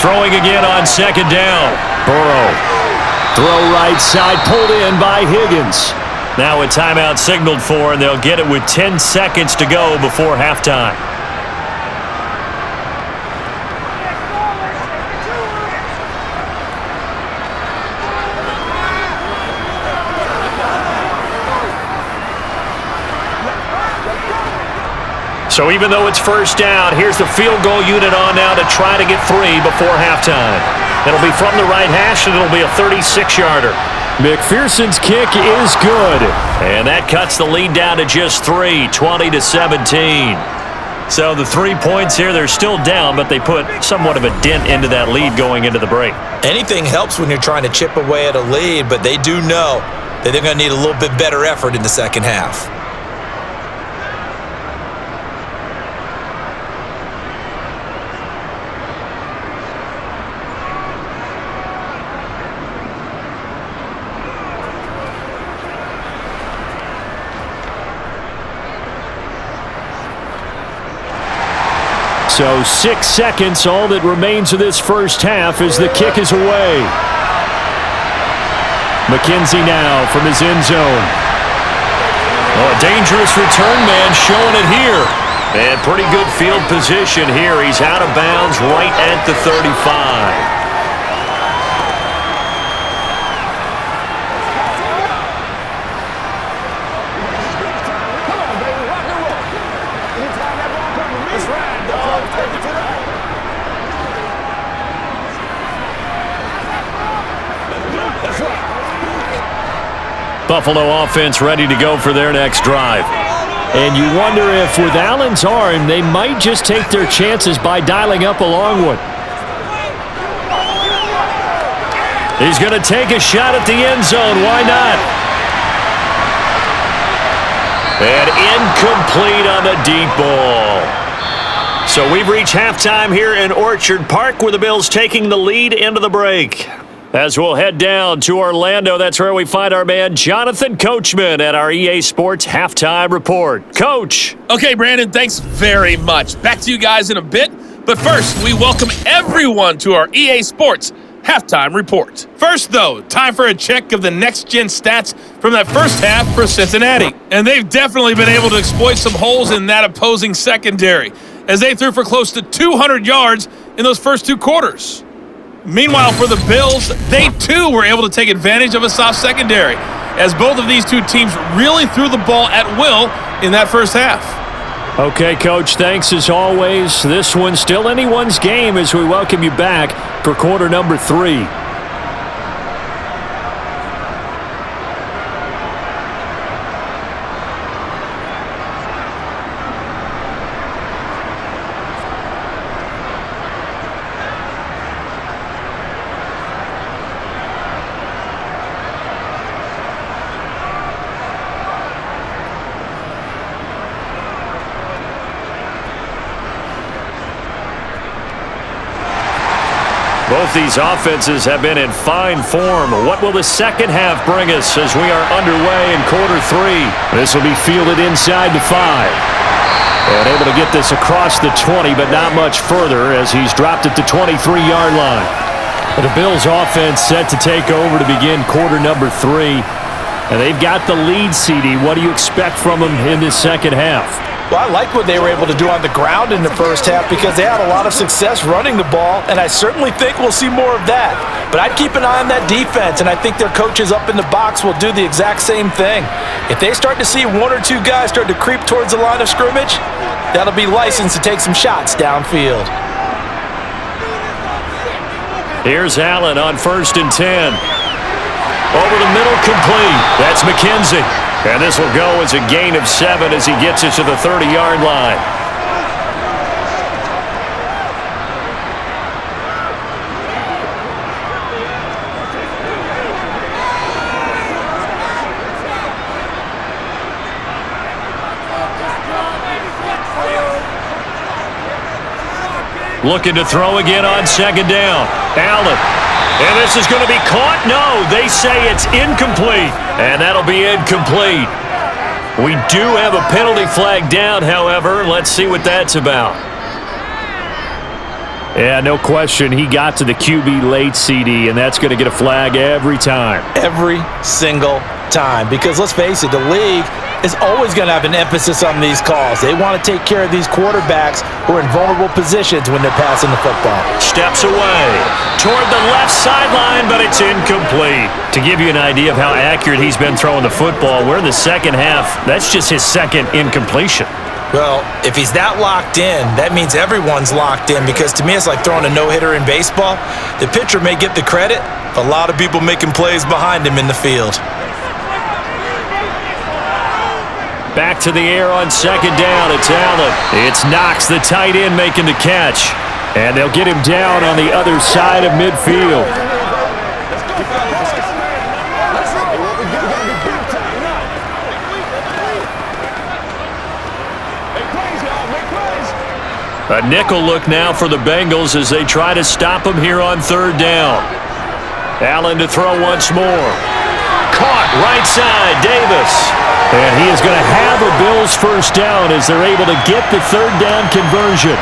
B: Throwing again on 2nd down. Burrow. Throw right side, pulled in by Higgins. Now a timeout signaled for, and they'll get it with 10 seconds to go before halftime. So even though it's 1st down, here's the field goal unit on now to try to get 3 before halftime. It'll be from the right hash, and it'll be a 36-yarder. McPherson's kick is good. And that cuts the lead down to just 3, 20-17. So the 3 points here, they're still down, but they put somewhat of a dent into that lead going into the break.
C: Anything helps when you're trying to chip away at a lead, but they do know that they're going to need a little bit better effort in the second half.
B: So 6 seconds, all that remains of this first half as the kick is away. McKenzie now from his end zone. Oh, a dangerous return man showing it here. And pretty good field position here. He's out of bounds right at the 35. Buffalo offense ready to go for their next drive. And you wonder if with Allen's arm, they might just take their chances by dialing up a long one. He's going to take a shot at the end zone. Why not? And incomplete on the deep ball. So we've reached halftime here in Orchard Park, where the Bills taking the lead into the break. As we'll head down to Orlando, that's where we find our man Jonathan Coachman at our EA Sports Halftime Report. Coach.
F: Okay, Brandon, thanks very much. Back to you guys in a bit. But first, we welcome everyone to our EA Sports Halftime Report. First, though, time for a check of the next-gen stats from that first half for Cincinnati. And they've definitely been able to exploit some holes in that opposing secondary, as they threw for close to 200 yards in those first 2 quarters. Meanwhile, for the Bills, they too were able to take advantage of a soft secondary, as both of these two teams really threw the ball at will in that first half.
B: Okay, Coach, thanks as always. This one's still anyone's game as we welcome you back for quarter number 3. Both these offenses have been in fine form. What will the second half bring us as we are underway in quarter 3? This will be fielded inside the 5. And able to get this across the 20, but not much further as he's dropped at the 23-yard line. The Bills offense set to take over to begin quarter number 3. And they've got the lead, CD. What do you expect from them in this second half?
C: Well, I like what they were able to do on the ground in the first half because they had a lot of success running the ball, and I certainly think we'll see more of that. But I'd keep an eye on that defense, and I think their coaches up in the box will do the exact same thing. If they start to see one or two guys start to creep towards the line of scrimmage, that'll be licensed to take some shots downfield.
E: Here's Allen on 1st and 10. Over the middle, complete. That's McKenzie. And this will go as a gain of 7 as he gets it to the 30-yard line. Looking to throw again on 2nd down. Allen. And this is going to be caught? No, they say it's incomplete. And that'll be incomplete. We do have a penalty flag down, however. Let's see what that's about. Yeah, no question. He got to the QB late, CD, and that's going to get a flag every time.
C: Every single time. Because let's face it, the league is always going to have an emphasis on these calls. They want to take care of these quarterbacks who are in vulnerable positions when they're passing the football.
E: Steps away toward the left sideline, but it's incomplete. To give you an idea of how accurate he's been throwing the football, we're in the second half. That's just his second incompletion.
C: Well, if he's that locked in, that means everyone's locked in, because to me it's like throwing a no-hitter in baseball. The pitcher may get the credit, but a lot of people making plays behind him in the field.
E: Back to the air on 2nd down. It's Allen. It's Knox, the tight end, making the catch. And they'll get him down on the other side of midfield. A nickel look now for the Bengals as they try to stop him here on 3rd down. Allen to throw once more. Caught right side, Davis. And he is going to have a Bills 1st down as they're able to get the 3rd down conversion.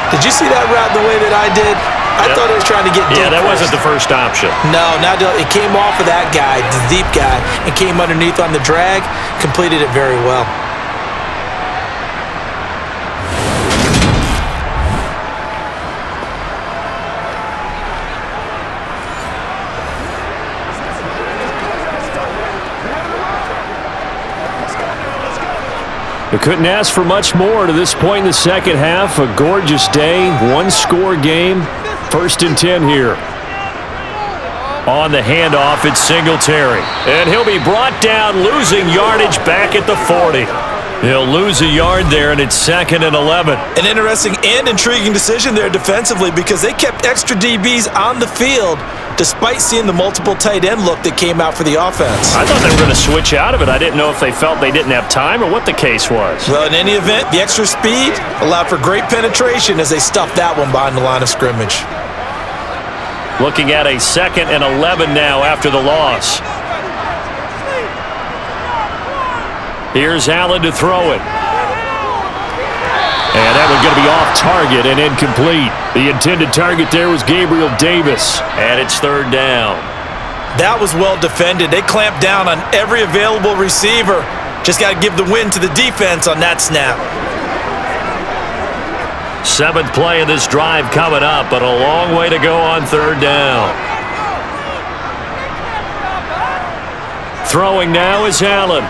C: Did you see that route the way that I did? I thought he was trying to get deep.
E: Yeah, that wasn't the first option.
C: No, it came off of that guy, the deep guy, and came underneath on the drag, completed it very well.
E: They couldn't ask for much more to this point in the second half. A gorgeous day, one-score game. 1st and 10 here. On the handoff, it's Singletary. And he'll be brought down, losing yardage back at the 40. He'll lose a yard there, and it's 2nd and 11.
C: An interesting and intriguing decision there defensively, because they kept extra DBs on the field despite seeing the multiple tight end look that came out for the offense.
E: I thought they were going to switch out of it. I didn't know if they felt they didn't have time or what the case was.
C: Well, in any event, the extra speed allowed for great penetration as they stuffed that one behind the line of scrimmage.
E: Looking at a 2nd and 11 now after the loss. Here's Allen to throw it. And that one's going to be off target and incomplete. The intended target there was Gabriel Davis. And it's 3rd down.
C: That was well defended. They clamped down on every available receiver. Just got to give the win to the defense on that snap.
E: 7th play of this drive coming up, but a long way to go on 3rd down. Throwing now is Allen.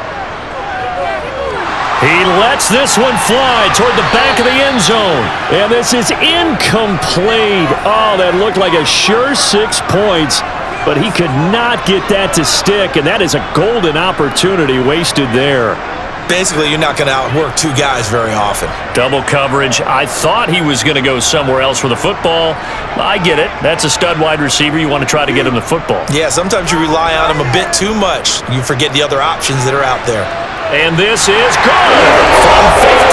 E: He lets this one fly toward the back of the end zone. And this is incomplete. Oh, that looked like a sure 6 points, but he could not get that to stick, and that is a golden opportunity wasted there.
C: Basically, you're not going to outwork two guys very often.
E: Double coverage. I thought he was going to go somewhere else for the football. I get it. That's a stud wide receiver. You want to try to get him the football.
C: Yeah, sometimes you rely on him a bit too much. You forget the other options that are out there.
E: And this is good from 57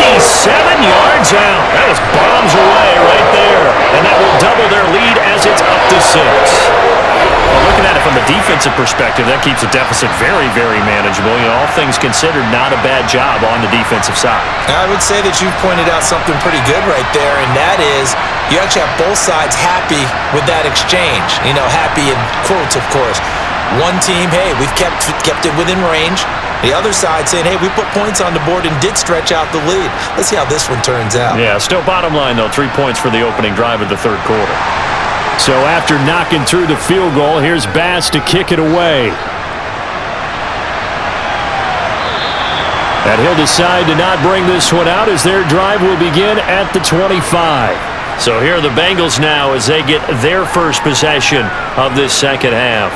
E: yards out. That was bombs away right there. And that will double their lead as it's up to 6. Well, looking at it from a defensive perspective, that keeps the deficit very, very manageable. You know, all things considered, not a bad job on the defensive side.
C: I would say that you pointed out something pretty good right there, and that is you actually have both sides happy with that exchange. You know, happy in quotes, of course. One team, hey, we've kept it within range. The other side saying, hey, we put points on the board and did stretch out the lead. Let's see how this one turns out.
E: Yeah, still bottom line, though, 3 points for the opening drive of the third quarter. So after knocking through the field goal, here's Bass to kick it away. And he'll decide to not bring this one out as their drive will begin at the 25. So here are the Bengals now as they get their first possession of this second half.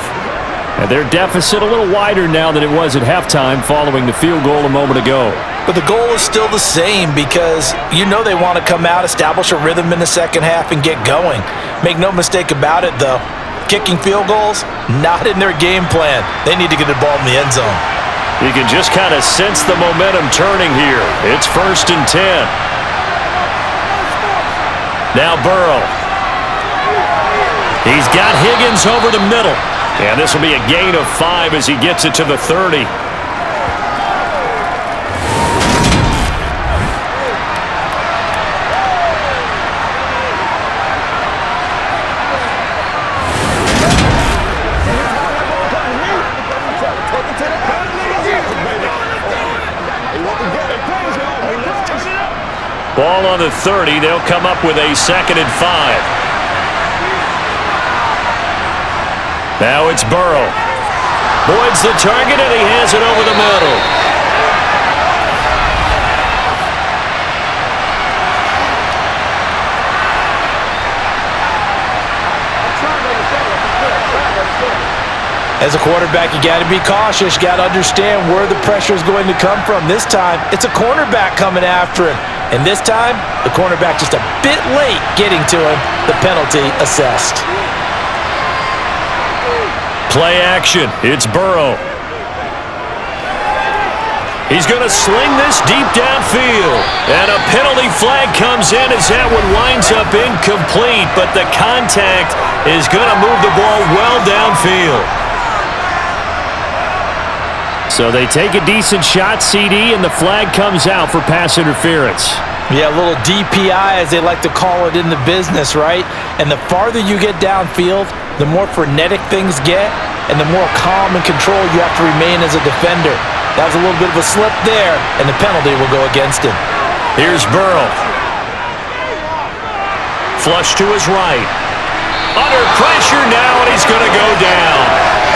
E: And their deficit a little wider now than it was at halftime following the field goal a moment ago.
C: But the goal is still the same because you know they want to come out, establish a rhythm in the second half, and get going. Make no mistake about it, though. Kicking field goals, not in their game plan. They need to get the ball in the end zone.
E: You can just kind of sense the momentum turning here. It's 1st and 10. Now Burrow. He's got Higgins over the middle. And this will be a gain of 5 as he gets it to the 30. Ball on the 30. They'll come up with a 2nd and 5. Now it's Burrow. Boyd's the target, and he has it over the middle.
C: As a quarterback, you got to be cautious. You got to understand where the pressure is going to come from. This time, it's a cornerback coming after him. And this time, the cornerback just a bit late getting to him. The penalty assessed.
E: Play action. It's Burrow. He's going to sling this deep downfield. And a penalty flag comes in as that one winds up incomplete. But the contact is going to move the ball well downfield. So they take a decent shot, CD, and the flag comes out for pass interference.
C: Yeah, a little DPI, as they like to call it in the business, right? And the farther you get downfield, the more frenetic things get, and the more calm and control you have to remain as a defender. That was a little bit of a slip there, and the penalty will go against him.
E: Here's Burrow. Flush to his right. Under pressure now, and he's going to go down.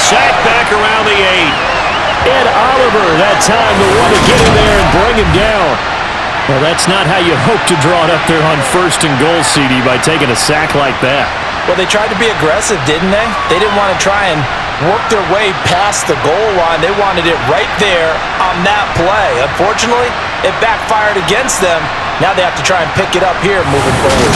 E: Sacked back around the 8. Ed Oliver, that time, the one to get in there and bring him down. Well, that's not how you hope to draw it up there on 1st and goal, CD, by taking a sack like that.
C: Well, they tried to be aggressive, didn't they? They didn't want to try and work their way past the goal line. They wanted it right there on that play. Unfortunately, it backfired against them. Now they have to try and pick it up here moving forward.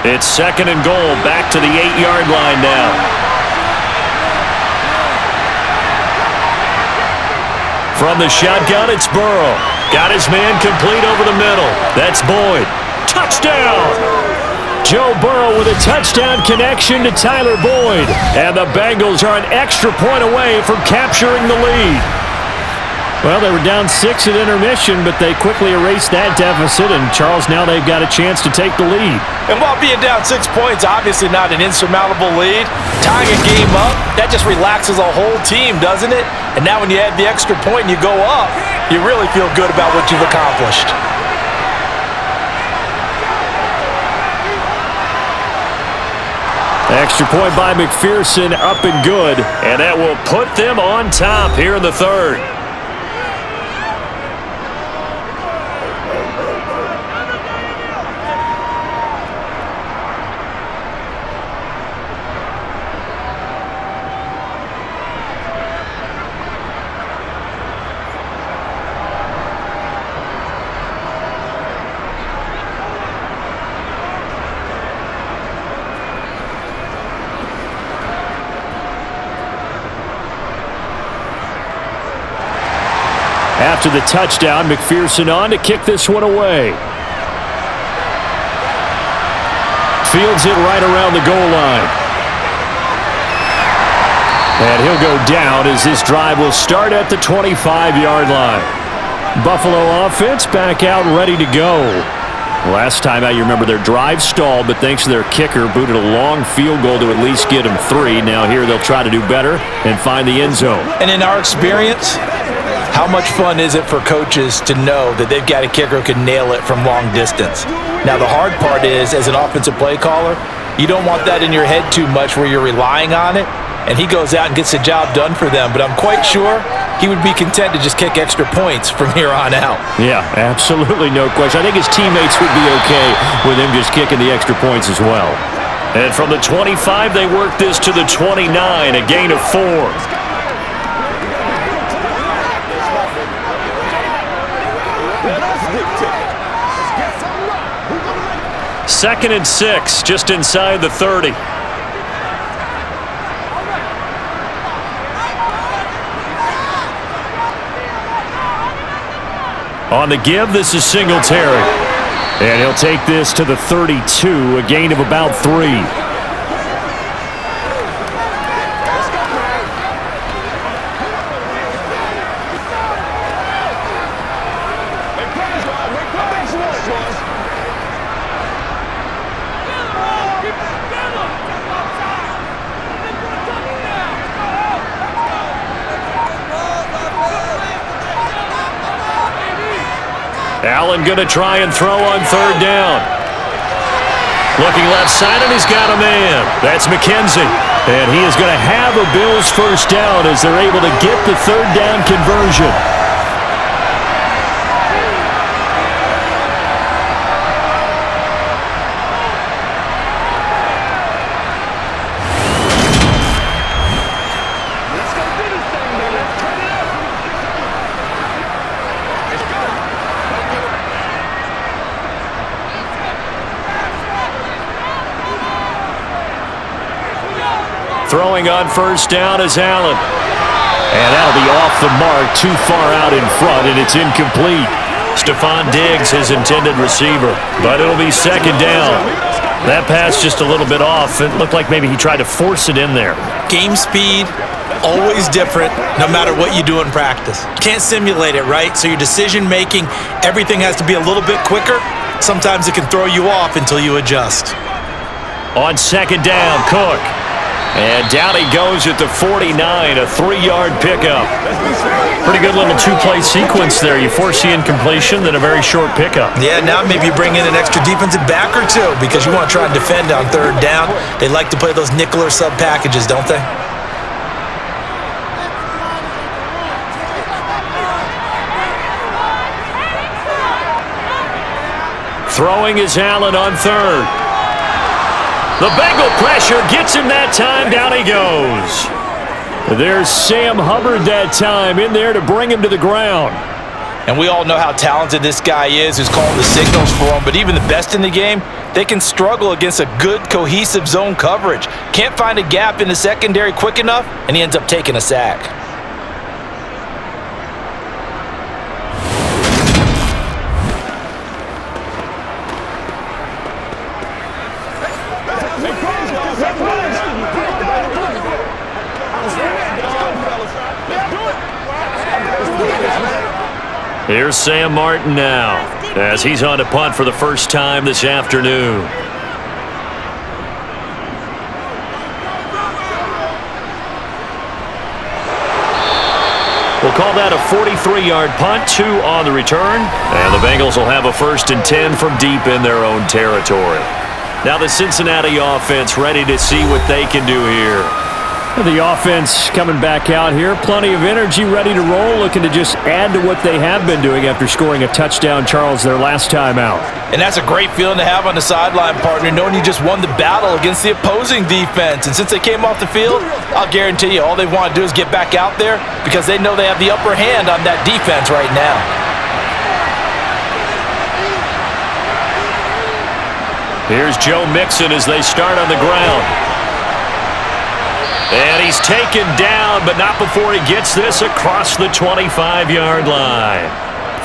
E: It's 2nd and goal, back to the 8-yard line now. From the shotgun, it's Burrow. Got his man complete over the middle. That's Boyd. Touchdown! Joe Burrow with a touchdown connection to Tyler Boyd. And the Bengals are an extra point away from capturing the lead. Well, they were down 6 at intermission, but they quickly erased that deficit, and Charles, now they've got a chance to take the lead.
C: And while being down 6 points, obviously not an insurmountable lead, tying a game up, that just relaxes a whole team, doesn't it? And now when you add the extra point and you go up, you really feel good about what you've accomplished.
E: Extra point by McPherson, up and good, and that will put them on top here in the third. After the touchdown, McPherson on to kick this one away. Fields it right around the goal line. And he'll go down as this drive will start at the 25-yard line. Buffalo offense back out ready to go. Last time out, you remember their drive stalled, but thanks to their kicker, booted a long field goal to at least get them 3. Now here they'll try to do better and find the end zone.
C: And in our experience, how much fun is it for coaches to know that they've got a kicker who can nail it from long distance? Now, the hard part is, as an offensive play caller, you don't want that in your head too much where you're relying on it, and he goes out and gets the job done for them. But I'm quite sure he would be content to just kick extra points from here on out.
E: Yeah, absolutely no question. I think his teammates would be okay with him just kicking the extra points as well. And from the 25, they work this to the 29, a gain of 4. 2nd and 6, just inside the 30. On the give, this is Singletary. And he'll take this to the 32, a gain of about 3. Allen going to try and throw on 3rd down. Looking left side, and he's got a man. That's McKenzie. And he is going to have a Bills first down as they're able to get the 3rd down conversion. Throwing on 1st down is Allen. And that'll be off the mark, too far out in front, and it's incomplete. Stephon Diggs, his intended receiver, but it'll be 2nd down. That pass just a little bit off. It looked like maybe he tried to force it in there.
C: Game speed, always different, no matter what you do in practice. Can't simulate it, right? So your decision-making, everything has to be a little bit quicker. Sometimes it can throw you off until you adjust.
E: On 2nd down, Cook. And down he goes at the 49, a 3-yard pickup. Pretty good little 2-play sequence there. You force the incompletion, then a very short pickup.
C: Yeah, now maybe you bring in an extra defensive back or two because you want to try and defend on 3rd down. They like to play those nickel or sub packages, don't they?
E: Throwing is Allen on 3rd. The Bengal pressure gets him that time. Down he goes. There's Sam Hubbard that time in there to bring him to the ground.
C: And we all know how talented this guy is who's calling the signals for him, but even the best in the game, they can struggle against a good, cohesive zone coverage. Can't find a gap in the secondary quick enough, and he ends up taking a sack.
E: Here's Sam Martin now, as he's on to punt for the first time this afternoon. We'll call that a 43-yard punt, 2 on the return, and the Bengals will have a 1st and 10 from deep in their own territory. Now the Cincinnati offense ready to see what they can do here. The offense coming back out here, plenty of energy, ready to roll, looking to just add to what they have been doing after scoring a touchdown, Charles, their last time out.
C: And that's a great feeling to have on the sideline, partner, knowing you just won the battle against the opposing defense. And since they came off the field, I'll guarantee you all they want to do is get back out there because they know they have the upper hand on that defense right now.
E: Here's Joe Mixon as they start on the ground. And he's taken down, but not before he gets this across the 25-yard line.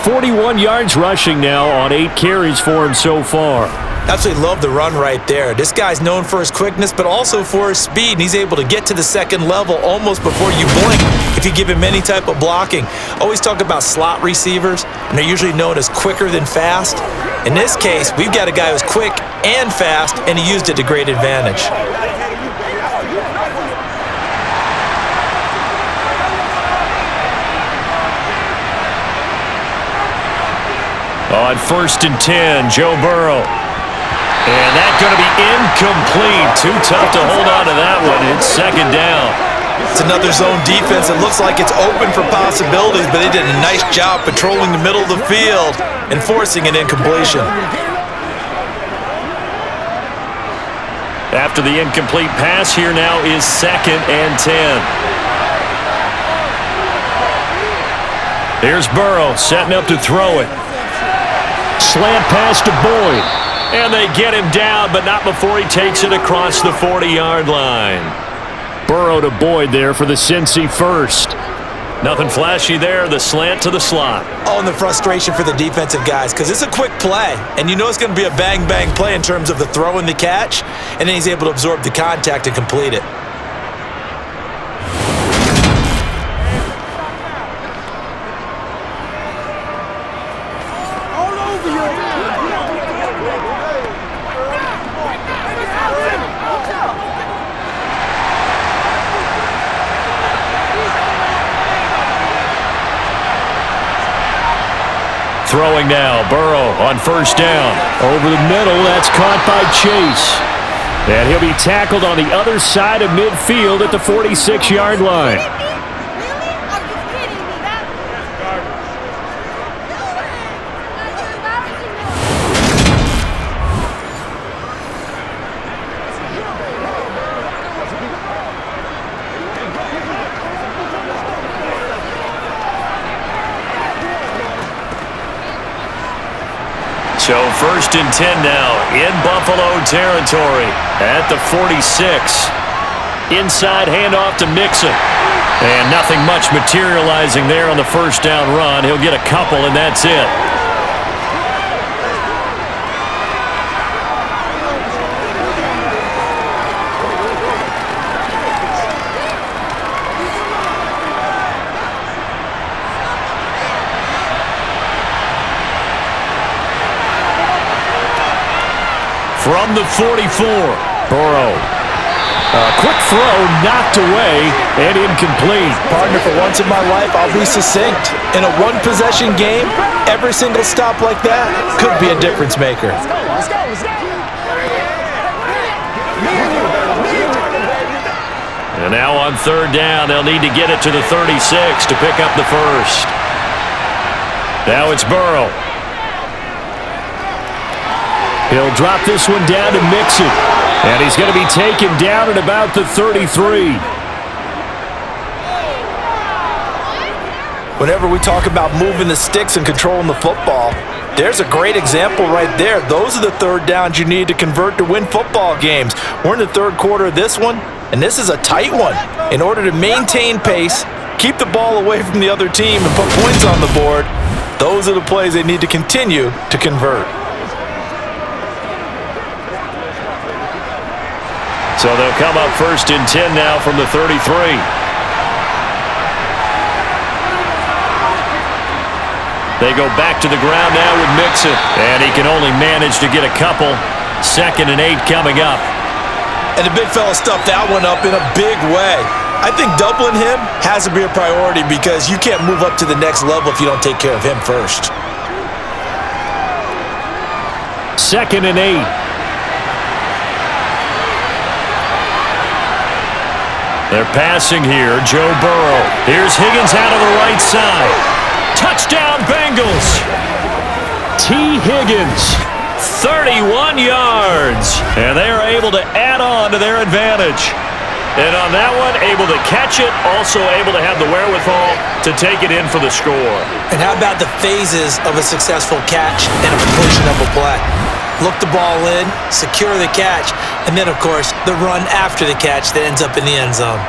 E: 41 yards rushing now on 8 carries for him so far.
C: Absolutely love the run right there. This guy's known for his quickness, but also for his speed, and he's able to get to the 2nd level almost before you blink if you give him any type of blocking. Always talk about slot receivers, and they're usually known as quicker than fast. In this case, we've got a guy who's quick and fast, and he used it to great advantage.
B: On 1st and 10, Joe Burrow. And that's going to be incomplete. Too tough to hold on to that one. It's 2nd down.
C: It's another zone defense. It looks like it's open for possibilities, but they did a nice job patrolling the middle of the field and forcing an incompletion.
B: After the incomplete pass, here now is 2nd and 10. Here's Burrow setting up to throw it. Slant pass to Boyd. And they get him down, but not before he takes it across the 40-yard line. Burrow to Boyd there for the Cincy first. Nothing flashy there, the slant to the slot.
C: Oh, and the frustration for the defensive guys, because it's a quick play, and you know it's going to be a bang-bang play in terms of the throw and the catch, and then he's able to absorb the contact and complete it.
B: Throwing now, Burrow on 1st down. Over the middle, that's caught by Chase. And he'll be tackled on the other side of midfield at the 46-yard line. So 1st and 10 now in Buffalo territory at the 46. Inside handoff to Mixon. And nothing much materializing there on the 1st down run. He'll get a couple, and that's it. From the 44, Burrow. A quick throw knocked away and incomplete.
C: Partner, for once in my life, I'll be succinct. In a one-possession game, every single stop like that could be a difference maker.
D: Let's go.
B: And now on 3rd down, they'll need to get it to the 36 to pick up the first. Now it's Burrow. He'll drop this one down to Mixon. And he's going to be taken down at about the 33.
C: Whenever we talk about moving the sticks and controlling the football, there's a great example right there. Those are the 3rd downs you need to convert to win football games. We're in the 3rd quarter of this one, and this is a tight one. In order to maintain pace, keep the ball away from the other team, and put points on the board, those are the plays they need to continue to convert.
B: So they'll come up 1st and 10 now from the 33. They go back to the ground now with Mixon. And he can only manage to get a couple. 2nd and 8 coming up.
C: And the big fella stuffed that one up in a big way. I think doubling him has to be a priority because you can't move up to the next level if you don't take care of him first.
B: 2nd and 8. They're passing here, Joe Burrow. Here's Higgins out of the right side. Touchdown, Bengals. T. Higgins, 31 yards. And they are able to add on to their advantage. And on that one, able to catch it, also able to have the wherewithal to take it in for the score.
C: And how about the phases of a successful catch and a completion of a play? Look the ball in, secure the catch, and then, of course, the run after the catch that ends up in the end zone.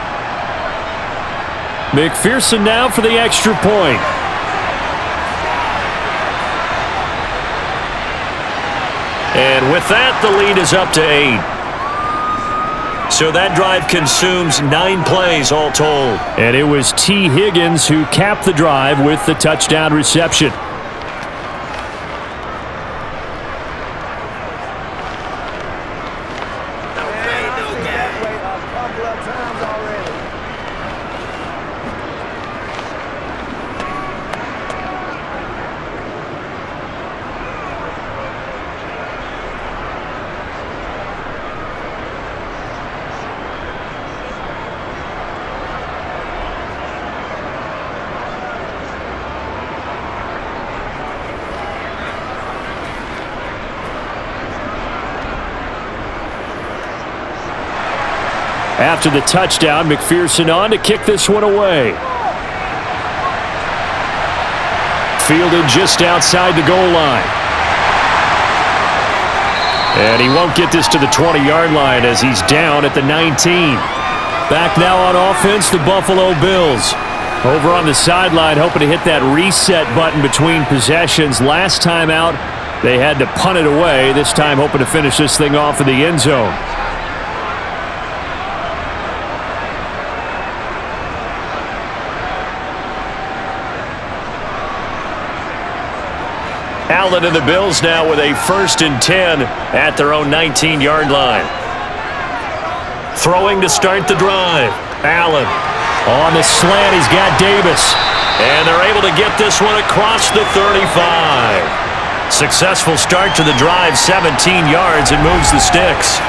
B: McPherson now for the extra point. And with that, the lead is up to 8. So that drive consumes 9 plays all told. And it was T. Higgins who capped the drive with the touchdown reception.
E: After the touchdown, McPherson on to kick this one away. Fielded just outside the goal line. And he won't get this to the 20-yard line as he's down at the 19. Back now on offense, the Buffalo Bills. Over on the sideline, hoping to hit that reset button between possessions. Last time out, they had to punt it away. This time, hoping to finish this thing off in the end zone. Allen and the Bills now with a 1st and 10 at their own 19-yard line. Throwing to start the drive. Allen on the slant. He's got Davis. And they're able to get this one across the 35. Successful start to the drive, 17 yards, and moves the sticks.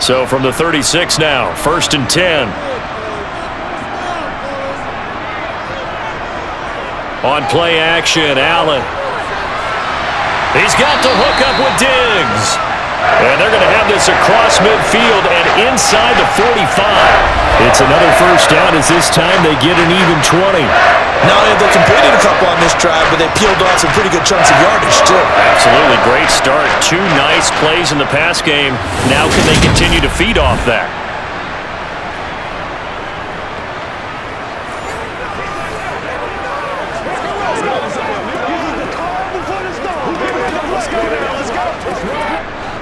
E: So from the 36 now, 1st and 10. On play action, Allen. He's got the hook up with Diggs. And they're going to have this across midfield and inside the 45. It's another 1st down as this time they get an even 20.
C: Not only have they completed a couple on this drive, but they peeled off some pretty good chunks of yardage, too.
E: Absolutely. Great start. 2 nice plays in the pass game. Now can they continue to feed off that?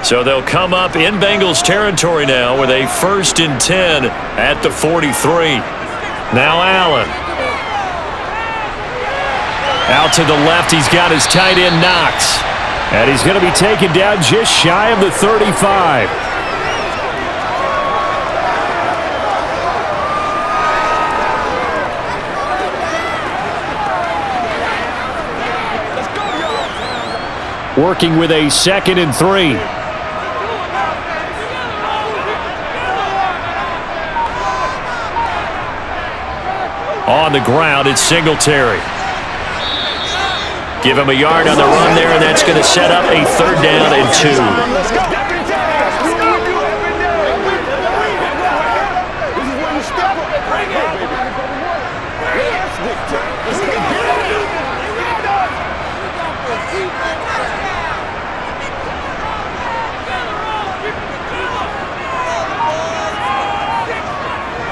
E: So they'll come up in Bengals territory now with a 1st and 10 at the 43. Now Allen. Out to the left, he's got his tight end Knox. And he's going to be taken down just shy of the 35. Working with a 2nd and 3. On the ground, it's Singletary. Give him a yard on the run there, and that's going to set up a 3rd down and 2.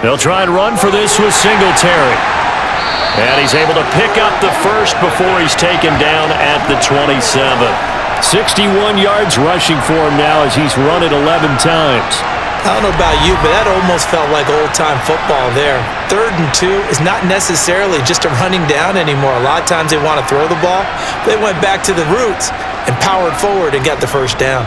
E: They'll try and run for this with Singletary. And he's able to pick up the 1st before he's taken down at the 27. 61 yards rushing for him now as he's run it 11 times.
C: I don't know about you, but that almost felt like old-time football there. 3rd and 2 is not necessarily just a running down anymore. A lot of times they want to throw the ball. They went back to the roots and powered forward and got the 1st down.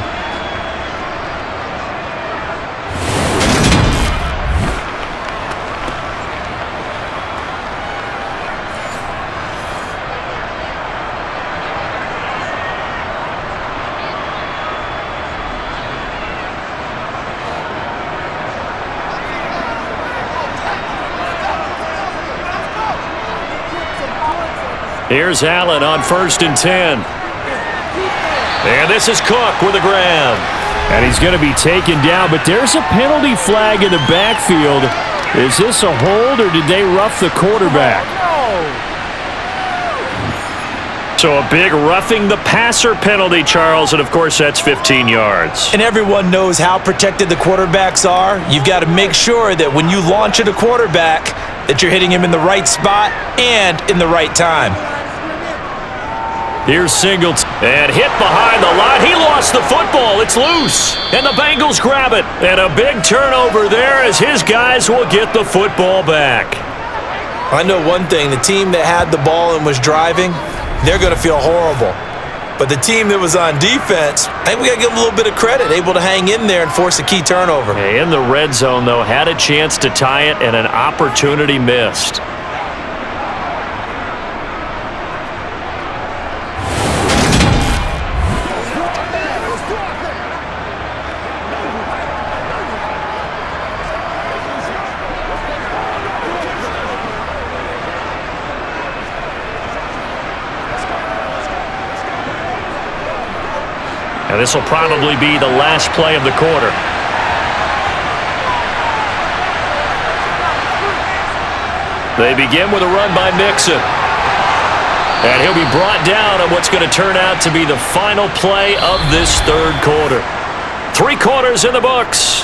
E: Here's Allen on 1st and 10. And this is Cook with a grab. And he's going to be taken down, but there's a penalty flag in the backfield. Is this a hold, or did they rough the quarterback? So a big roughing the passer penalty, Charles, and of course that's 15 yards.
C: And everyone knows how protected the quarterbacks are. You've got to make sure that when you launch at a quarterback, that you're hitting him in the right spot and in the right time.
E: Here's Singleton, and hit behind the line. He lost the football. It's loose, and the Bengals grab it. And a big turnover there as his guys will get the football back.
C: I know one thing. The team that had the ball and was driving, they're going to feel horrible. But the team that was on defense, I think we got to give them a little bit of credit, able to hang in there and force a key turnover.
E: In the red zone, though, had a chance to tie it, and an opportunity missed. And this will probably be the last play of the quarter. They begin with a run by Mixon. And he'll be brought down on what's going to turn out to be the final play of this third quarter. 3 quarters in the books.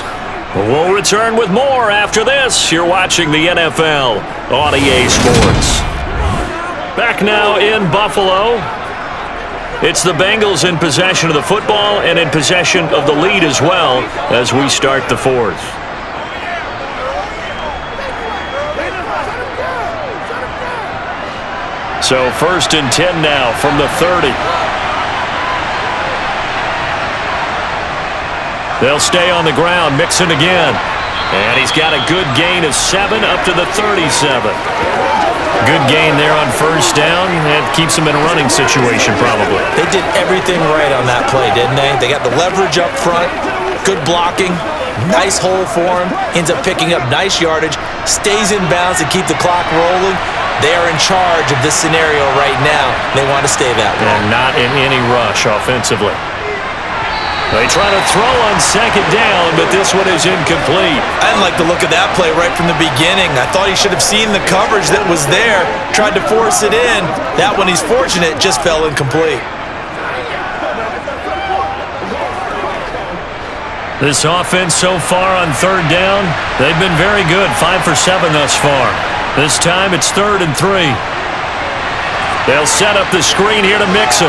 E: We'll return with more after this. You're watching the NFL on EA Sports. Back now in Buffalo. It's the Bengals in possession of the football and in possession of the lead as well as we start the fourth. So 1st and 10 now from the 30. They'll stay on the ground. Mixon again. And he's got a good gain of 7 up to the 37. Good gain there on 1st down. That keeps him in a running situation probably.
C: They did everything right on that play, didn't they? They got the leverage up front, good blocking, nice hole for him, ends up picking up nice yardage, stays in bounds to keep the clock rolling. They are in charge of this scenario right now. They want to stay that way.
E: And not in any rush offensively. They try to throw on 2nd down, but this one is incomplete.
C: I didn't like the look of that play right from the beginning. I thought he should have seen the coverage that was there, tried to force it in. That one, he's fortunate, just fell incomplete.
E: This offense so far on 3rd down, they've been very good. 5 for 7 thus far. This time it's 3rd and 3. They'll set up the screen here to Mixon.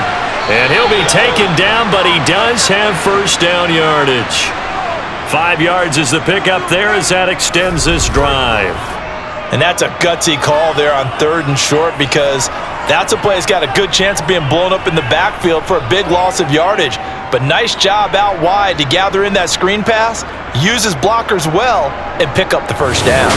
E: And he'll be taken down, but he does have 1st down yardage. 5 yards is the pickup there as that extends this drive.
C: And that's a gutsy call there on 3rd and short because that's a play that's got a good chance of being blown up in the backfield for a big loss of yardage. But nice job out wide to gather in that screen pass, use his blockers well, and pick up the 1st down.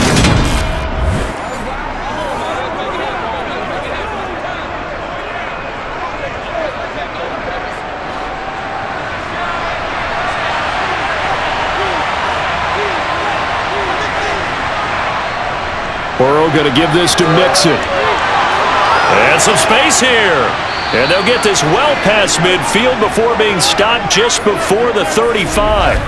E: Burrow going to give this to Mixon. And some space here. And they'll get this well past midfield before being stopped just before the 35.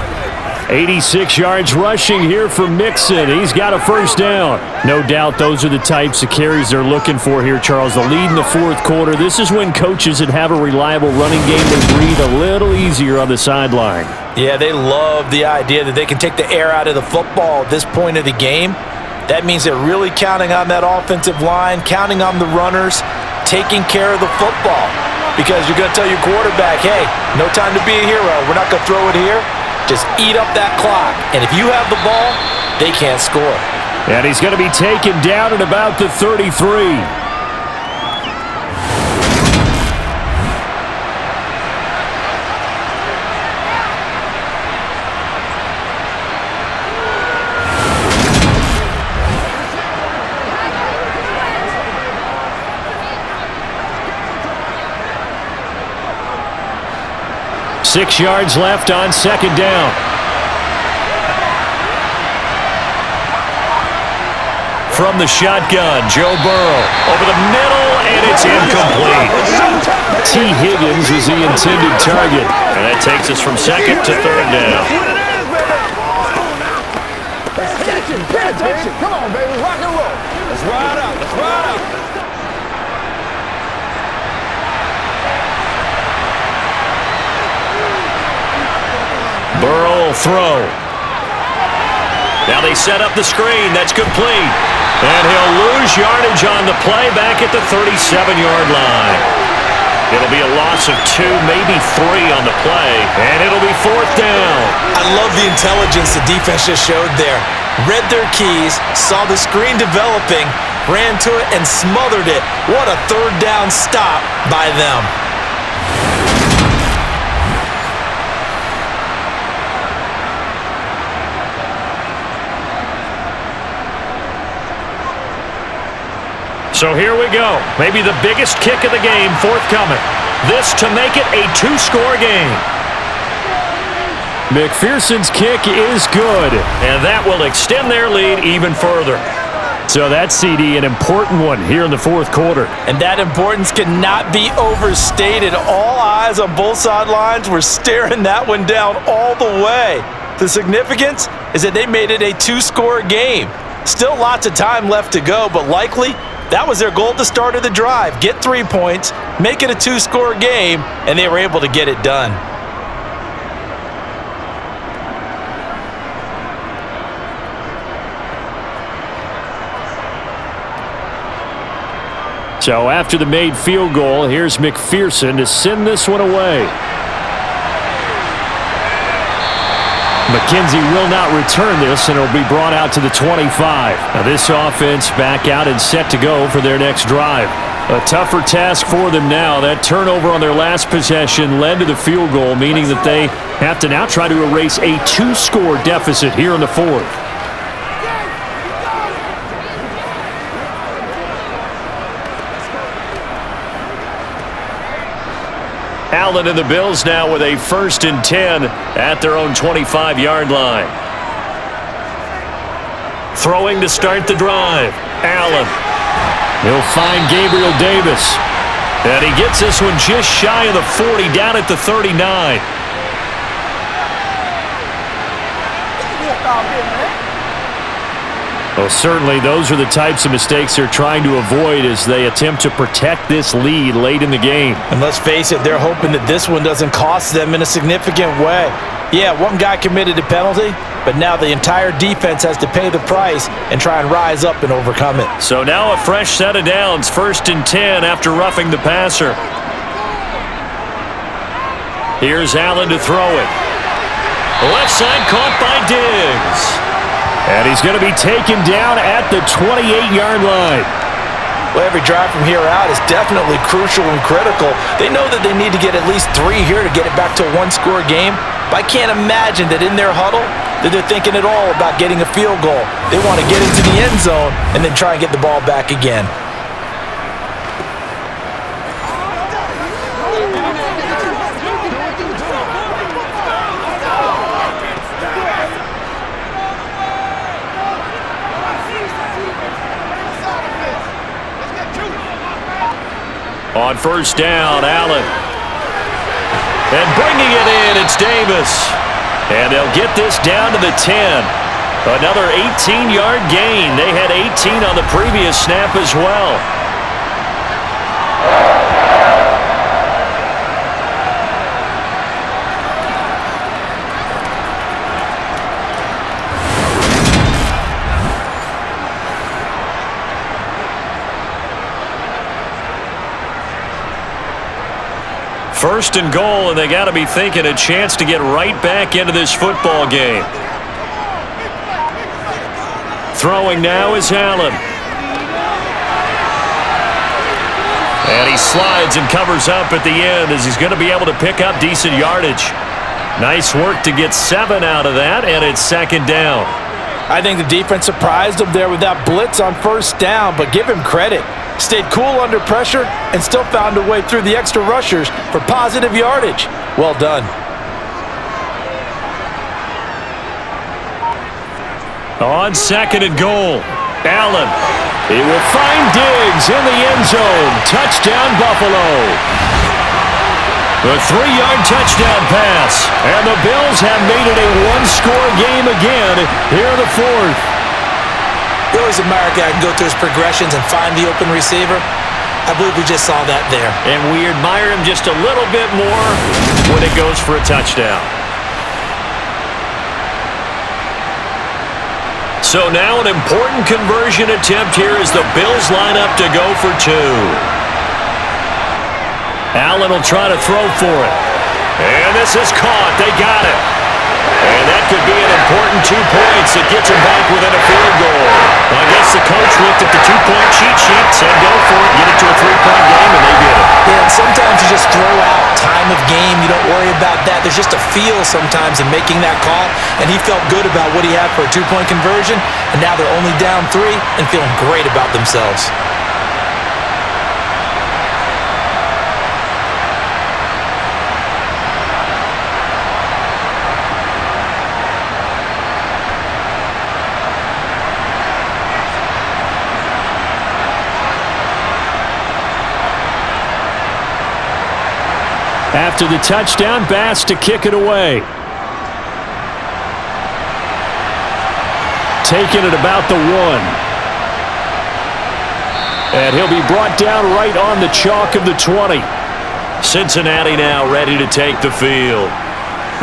E: 86 yards rushing here for Mixon. He's got a 1st down. No doubt those are the types of carries they're looking for here, Charles. The lead in the 4th quarter. This is when coaches that have a reliable running game, they breathe a little easier on the sideline.
C: Yeah, they love the idea that they can take the air out of the football at this point of the game. That means they're really counting on that offensive line, counting on the runners, taking care of the football. Because you're going to tell your quarterback, hey, no time to be a hero. We're not going to throw it here. Just eat up that clock. And if you have the ball, they can't score.
E: And he's going to be taken down at about the 33. 6 yards left on 2nd down. From the shotgun, Joe Burrow over the middle, and it's incomplete. T. Higgins is the intended target, and that takes us from 2nd to 3rd down.
D: Pay attention. Come on, baby. Rock and roll. Let's ride out. Let's ride out.
E: Burrow will throw. Now they set up the screen. That's complete. And he'll lose yardage on the play back at the 37-yard line. It'll be a loss of 2, maybe 3 on the play, and it'll be 4th down.
C: I love the intelligence the defense just showed there. Read their keys, saw the screen developing, ran to it, and smothered it. What a 3rd down stop by them.
E: So here we go. Maybe the biggest kick of the game forthcoming. This to make it a 2-score game. McPherson's kick is good, and that will extend their lead even further.
B: So that CD, an important one here in the fourth quarter.
C: And that importance cannot be overstated. All eyes on both sidelines were staring that one down all the way. The significance is that they made it a 2-score game. Still lots of time left to go, but likely that was their goal at the start of the drive. Get 3 points, make it a 2-score game, and they were able to get it done.
B: So after the made field goal, here's McPherson to send this one away. McKenzie will not return this, and it'll be brought out to the 25. Now this offense back out and set to go for their next drive. A tougher task for them now. That turnover on their last possession led to the field goal, meaning that they have to now try to erase a 2-score deficit here in the fourth. Allen and the Bills now with a 1st and 10 at their own 25-yard line. Throwing to start the drive. Allen. He'll find Gabriel Davis. And he gets this one just shy of the 40, down at the 39. Well, certainly those are the types of mistakes they're trying to avoid as they attempt to protect this lead late in the game.
C: And let's face it, they're hoping that this one doesn't cost them in a significant way. Yeah, one guy committed a penalty, but now the entire defense has to pay the price and try and rise up and overcome it.
B: So now a fresh set of downs, 1st and 10 after roughing the passer. Here's Allen to throw it. Left side caught by Diggs. And he's going to be taken down at the 28-yard line.
C: Well, every drive from here out is definitely crucial and critical. They know that they need to get at least 3 here to get it back to a 1-score game. But I can't imagine that in their huddle that they're thinking at all about getting a field goal. They want to get into the end zone and then try and get the ball back again.
B: On 1st down, Allen. And bringing it in, it's Davis. And they'll get this down to the 10. Another 18-yard gain. They had 18 on the previous snap as well. First and goal, and they got to be thinking a chance to get right back into this football game. Throwing now is Allen. And he slides and covers up at the end as he's going to be able to pick up decent yardage. Nice work to get 7 out of that, and it's 2nd down.
C: I think the defense surprised him there with that blitz on 1st down, but give him credit. Stayed cool under pressure and still found a way through the extra rushers for positive yardage. Well done.
B: On 2nd and goal, Allen. He will find Diggs in the end zone. Touchdown, Buffalo. The 3-yard touchdown pass. And the Bills have made it a 1-score game again here in the fourth.
C: You always admire a guy who can go through his progressions and find the open receiver. I believe we just saw that there.
B: And we admire him just a little bit more when it goes for a touchdown. So now an important conversion attempt here as the Bills line up to go for 2. Allen will try to throw for it. And this is caught. They got it. And that could be an important 2 points that gets him back within a field goal. I guess the coach looked at the 2-point cheat sheet, said go for it, get it to a 3-point game, and they did it.
C: Yeah, and sometimes you just throw out time of game. You don't worry about that. There's just a feel sometimes in making that call, and he felt good about what he had for a 2-point conversion, and now they're only down 3 and feeling great about themselves.
B: After the touchdown, Bass to kick it away. Taking it about the 1. And he'll be brought down right on the chalk of the 20. Cincinnati now ready to take the field.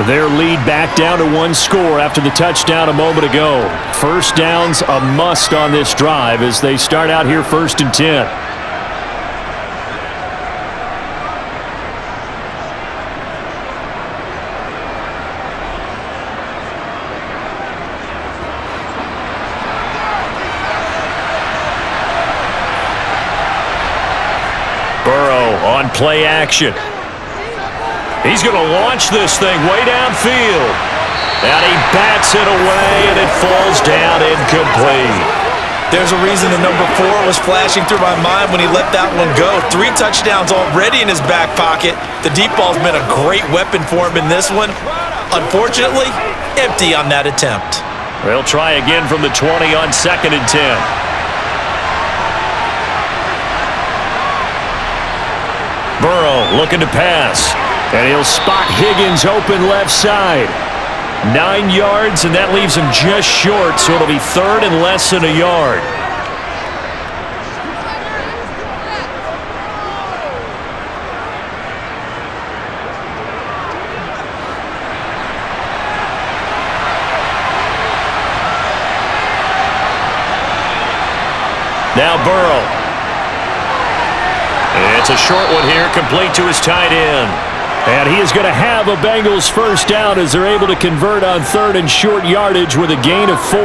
B: Their lead back down to 1 score after the touchdown a moment ago. First down's a must on this drive as they start out here 1st and 10. Burrow on play action. He's going to launch this thing way downfield. And he bats it away, and it falls down incomplete.
C: There's a reason the number 4 was flashing through my mind when he let that one go. 3 touchdowns already in his back pocket. The deep ball's been a great weapon for him in this one. Unfortunately, empty on that attempt.
B: They'll try again from the 20 on 2nd and 10. Burrow looking to pass. And he'll spot Higgins open left side. 9 yards, and that leaves him just short, so it'll be 3rd and less than a yard. Now Burrow. It's a short one here, complete to his tight end. And he is going to have a Bengals first down as they're able to convert on 3rd and short yardage with a gain of 4.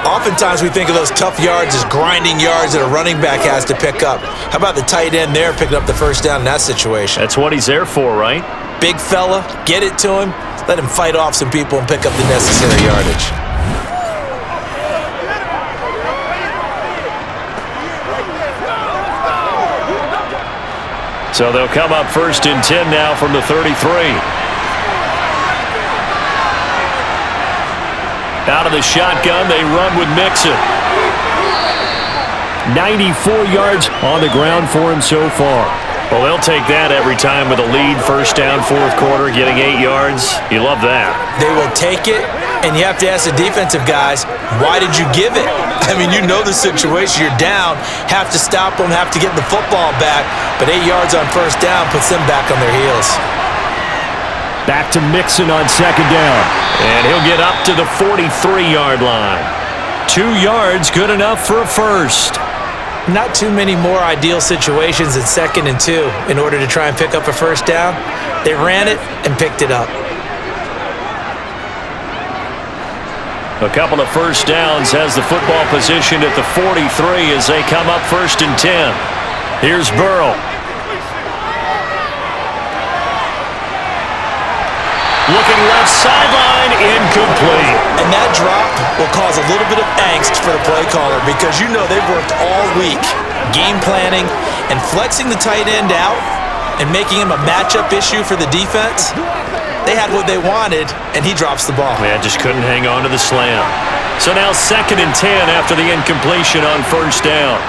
C: Oftentimes we think of those tough yards as grinding yards that a running back has to pick up. How about the tight end there picking up the first down in that situation?
B: That's what he's there for, right?
C: Big fella, get it to him, let him fight off some people and pick up the necessary yardage.
B: So they'll come up 1st and 10 now from the 33. Out of the shotgun, they run with Mixon. 94 yards on the ground for him so far. Well, they'll take that every time with a lead. First down, 4th quarter, getting 8 yards. You love that.
C: They will take it, and you have to ask the defensive guys, why did you give it? I mean, you know the situation. You're down, have to stop them, have to get the football back, but 8 yards on first down puts them back on their heels.
B: Back to Mixon on 2nd down. And he'll get up to the 43-yard line. 2 yards, good enough for a first.
C: Not too many more ideal situations at 2nd and 2 in order to try and pick up a first down. They ran it and picked it up.
B: A couple of first downs has the football position at the 43 as they come up 1st and 10. Here's Burrow. Looking left sideline, incomplete.
C: And that drop will cause a little bit of angst for the play caller because you know they've worked all week game planning and flexing the tight end out and making him a matchup issue for the defense. They had what they wanted, and he drops the ball.
B: Man, just couldn't hang on to the slam. So now 2nd and 10 after the incompletion on first down.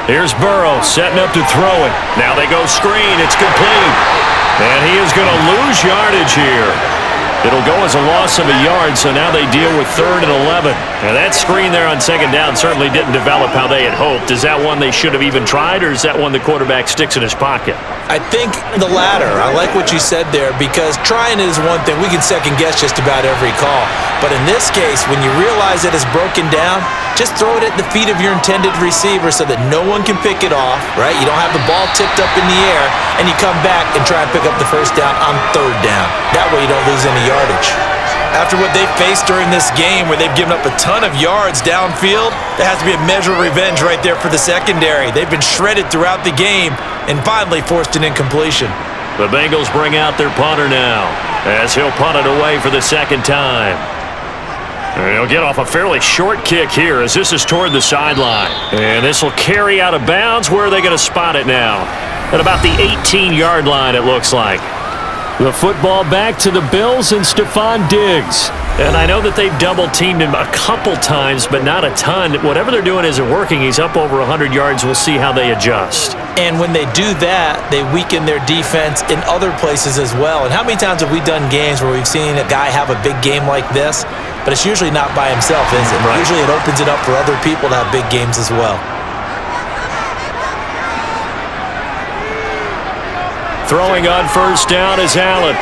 B: Here's Burrow setting up to throw it. Now they go screen. It's complete. And he is going to lose yardage here. It'll go as a loss of a yard, so now they deal with 3rd and 11. Now that screen there on 2nd down certainly didn't develop how they had hoped. Is that one they should have even tried, or is that one the quarterback sticks in his pocket?
C: I think the latter. I like what you said there because trying it is one thing. We can second guess just about every call. But in this case, when you realize that it's broken down, just throw it at the feet of your intended receiver so that no one can pick it off, right? You don't have the ball tipped up in the air, and you come back and try and pick up the first down on 3rd down. That way you don't lose any yardage. After what they faced during this game where they've given up a ton of yards downfield, there has to be a measure of revenge right there for the secondary. They've been shredded throughout the game and finally forced an incompletion.
B: The Bengals bring out their punter now as he'll punt it away for the 2nd time. And he'll get off a fairly short kick here as this is toward the sideline. And this will carry out of bounds. Where are they going to spot it now? At about the 18-yard line, it looks like.
E: The football back to the Bills and Stephon Diggs. And I know that they've double-teamed him a couple times, but not a ton. Whatever they're doing isn't working. He's up over 100 yards. We'll see how they adjust.
C: And when they do that, they weaken their defense in other places as well. And how many times have we done games where we've seen a guy have a big game like this, but it's usually not by himself, is it?
E: Right.
C: Usually it opens it up for other people to have big games as well.
E: Throwing on first down is Allen.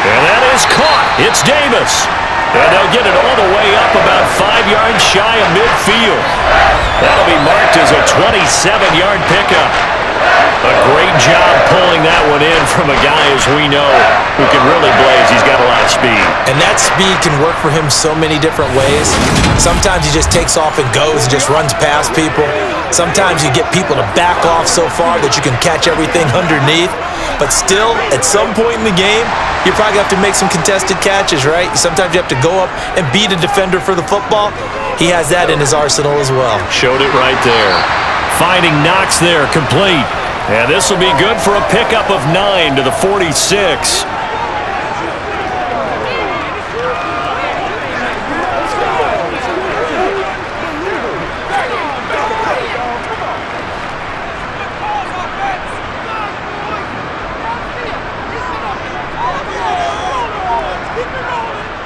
E: And that is caught. It's Davis. And they'll get it all the way up about 5 yards shy of midfield. That'll be marked as a 27-yard pickup. A great job pulling that one in from a guy, as we know, who can really blaze. He's got a lot of speed.
C: And that speed can work for him so many different ways. Sometimes he just takes off and goes and just runs past people. Sometimes you get people to back off so far that you can catch everything underneath. But still, at some point in the game, you probably have to make some contested catches, right? Sometimes you have to go up and beat a defender for the football. He has that in his arsenal as well.
E: Showed it right there. Finding Knox there, complete. And this will be good for a pickup of 9 to the 46.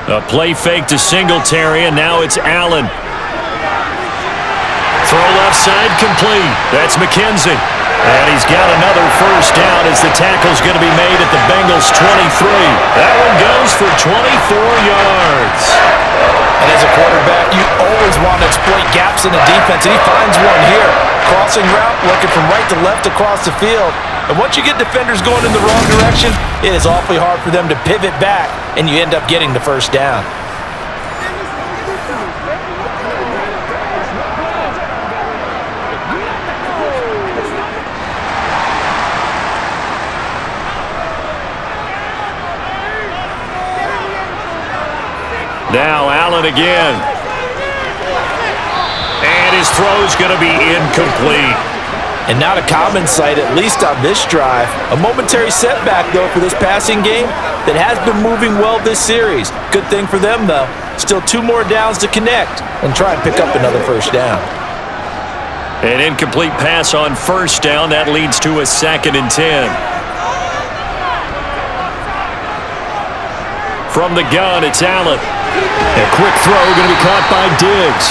E: A play fake to Singletary, and now it's Allen. Throw left side, complete. That's McKenzie. And he's got another first down as the tackle's going to be made at the Bengals' 23. That one goes for 24 yards.
C: And as a quarterback, you always want to exploit gaps in the defense, and he finds one here. Crossing route, looking from right to left across the field. And once you get defenders going in the wrong direction, it is awfully hard for them to pivot back, and you end up getting the first down.
E: Now Allen again. And his throw's going to be incomplete.
C: And not a common sight, at least on this drive. A momentary setback, though, for this passing game that has been moving well this series. Good thing for them, though. Still 2 more downs to connect and try and pick up another first down.
E: An incomplete pass on first down. That leads to a 2nd and 10. From the gun, it's Allen. A quick throw going to be caught by Diggs.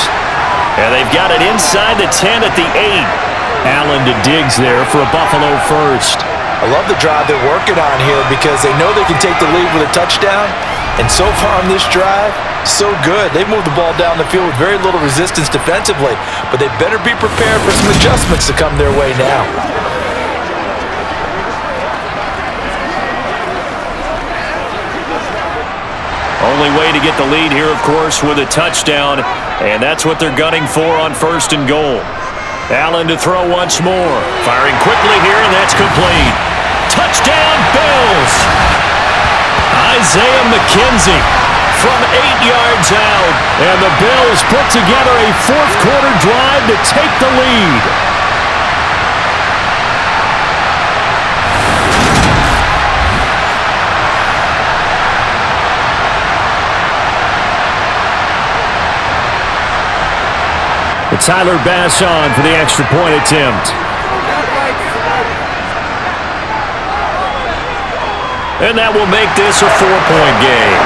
E: And they've got it inside the 10 at the 8. Allen to Diggs there for a Buffalo first.
C: I love the drive they're working on here because they know they can take the lead with a touchdown. And so far on this drive, so good. They've moved the ball down the field with very little resistance defensively, but they better be prepared for some adjustments to come their way now.
E: Only way to get the lead here, of course, with a touchdown, and that's what they're gunning for on 1st and goal. Allen to throw once more. Firing quickly here, and that's complete. Touchdown, Bills! Isaiah McKenzie from 8 yards out, and the Bills put together a 4th-quarter drive to take the lead. Tyler Bass on for the extra point attempt. And that will make this a 4-point game.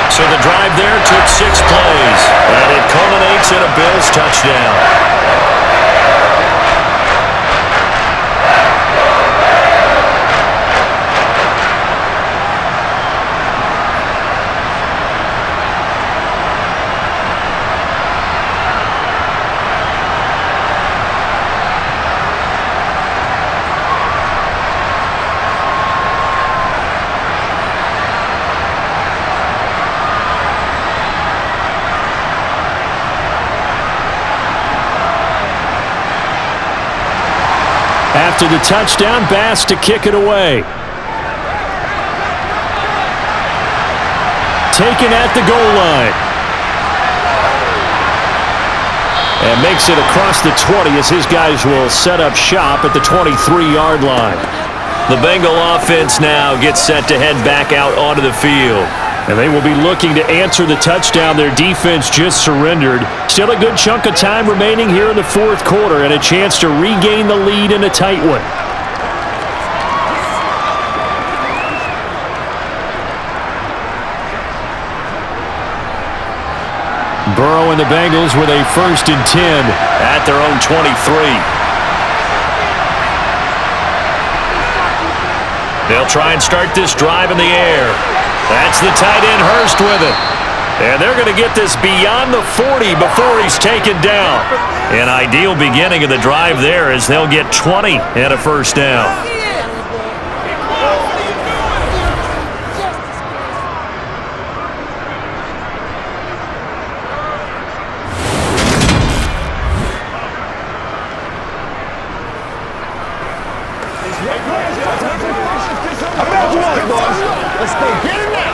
E: So the drive there took 6 plays, and it culminates in a Bills touchdown. After the touchdown, Bass to kick it away. Taken at the goal line. And makes it across the 20 as his guys will set up shop at the 23-yard line.
B: The Bengal offense now gets set to head back out onto the field. And they will be looking to answer the touchdown their defense just surrendered. Still a good chunk of time remaining here in the fourth quarter and a chance to regain the lead in a tight one. Burrow and the Bengals with a 1st and 10 at their own 23. They'll try and start this drive in the air. That's the tight end Hurst with it. And they're going to get this beyond the 40 before he's taken down. An ideal beginning of the drive there as they'll get 20 and a 1st down.
D: Let's go get it now.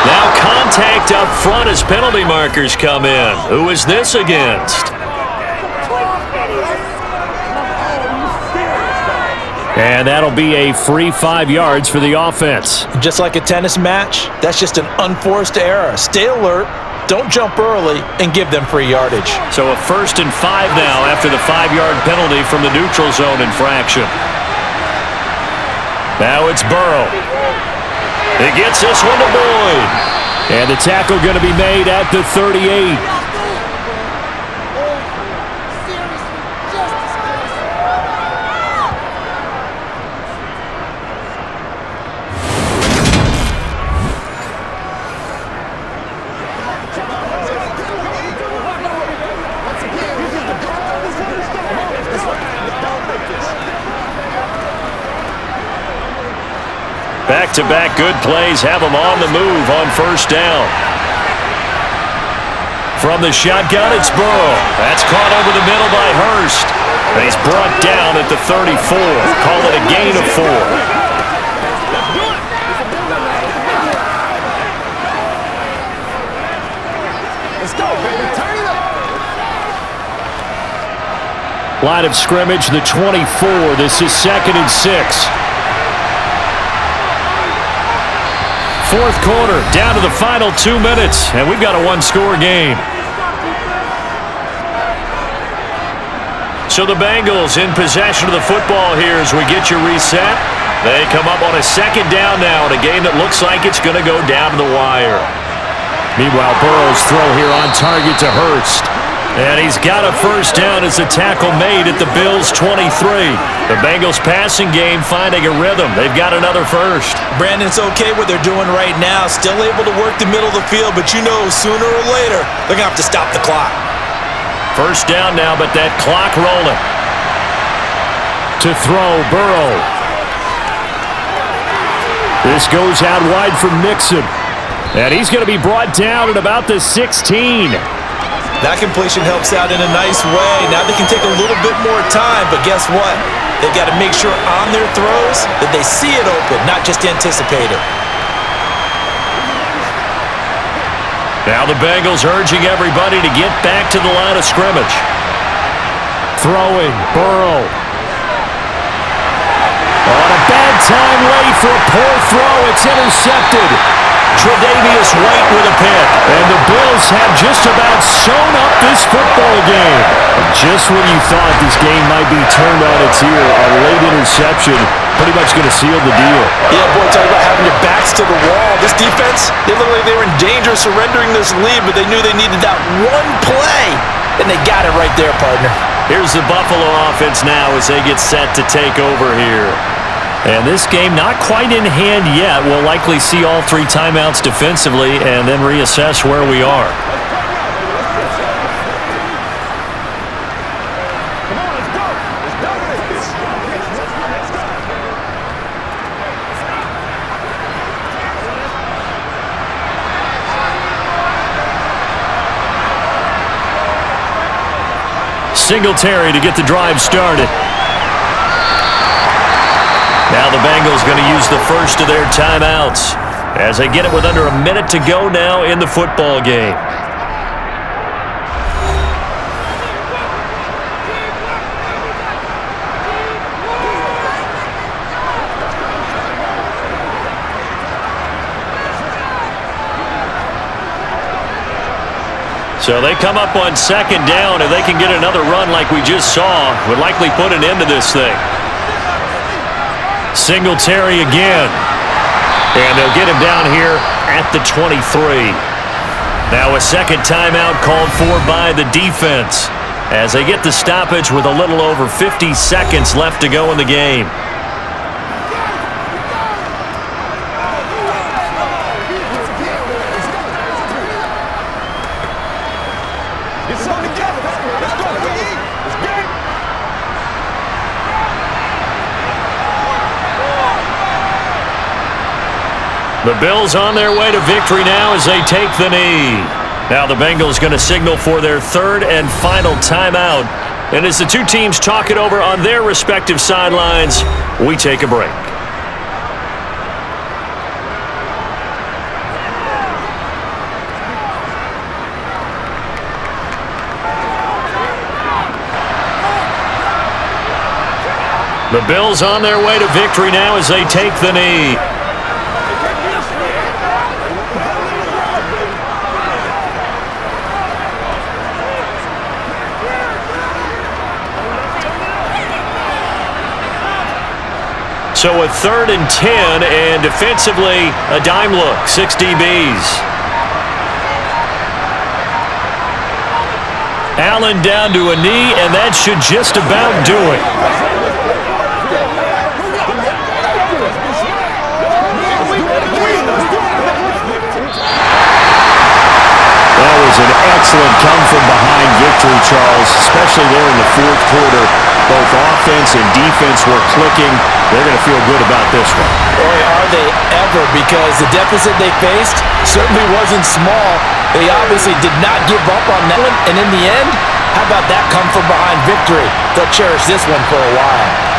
B: Now contact up front as penalty markers come in. Who is this against? And that'll be a free 5 yards for the offense.
C: Just like a tennis match, that's just an unforced error. Stay alert, don't jump early, and give them free yardage.
B: So a 1st and 5 now after the 5-yard penalty from the neutral zone infraction. Now it's Burrow. He gets this one to Boyd. And the tackle going to be made at the 38. Back-to-back good plays have him on the move on 1st down. From the shotgun, it's Burrow. That's caught over the middle by Hurst. And he's brought down at the 34. Call it a gain of 4.
D: Let's go, baby. Turn it up.
B: Line of scrimmage, the 24. This is 2nd and 6. 4th quarter, down to the final 2 minutes, and we've got a 1-score game. So the Bengals in possession of the football here as we get you reset. They come up on a 2nd down now in a game that looks like it's going to go down to the wire. Meanwhile, Burrow's throw here on target to Hurst. And he's got a 1st down as the tackle made at the Bills' 23. The Bengals passing game finding a rhythm. They've got another 1st.
C: Brandon, it's okay what they're doing right now. Still able to work the middle of the field, but you know sooner or later they're going to have to stop the clock.
B: 1st down now, but that clock rolling. To throw, Burrow. This goes out wide for Mixon. And he's going to be brought down at about the 16.
C: That completion helps out in a nice way. Now they can take a little bit more time, but guess what? They've got to make sure on their throws that they see it open, not just anticipate it.
B: Now the Bengals urging everybody to get back to the line of scrimmage. Throwing, Burrow. On a bad time late for a poor throw. It's intercepted. Tre'Davious White with a pick. And the Bills have just about sewn up this football game. Just when you thought this game might be turned on its ear, a late interception pretty much going to seal the deal.
C: Yeah, boy, talk about having your backs to the wall. This defense, they look like they were in danger of surrendering this lead, but they knew they needed that one play, and they got it right there, partner.
B: Here's the Buffalo offense now as they get set to take over here. And this game not quite in hand yet. We'll likely see all 3 timeouts defensively and then reassess where we are. Singletary to get the drive started. Now the Bengals going to use the first of their timeouts. as they get it with under a minute to go now in the football game. So they come up on second down. If they can get another run like we just saw, would likely put an end to this thing. Singletary again. And they'll get him down here at the 23. Now a second timeout called for by the defense as they get the stoppage with a little over 50 seconds left to go in the game. The Bills on their way to victory now as they take the knee. Now the Bengals going to signal for their third and final timeout. And as the two teams talk it over on their respective sidelines, we take a break. The Bills on their way to victory now as they take the knee. So a 3rd and 10, and defensively, a dime look, 6 DBs. Allen down to a knee, and that should just about do it. That was an excellent come-from-behind victory, Charles, especially there in the fourth quarter. Both offense and defense were clicking. They're going to feel good about this one.
C: Boy, are they ever, because the deficit they faced certainly wasn't small. They obviously did not give up on that one, and in the end, how about that come-from-behind victory? They'll cherish this one for a while.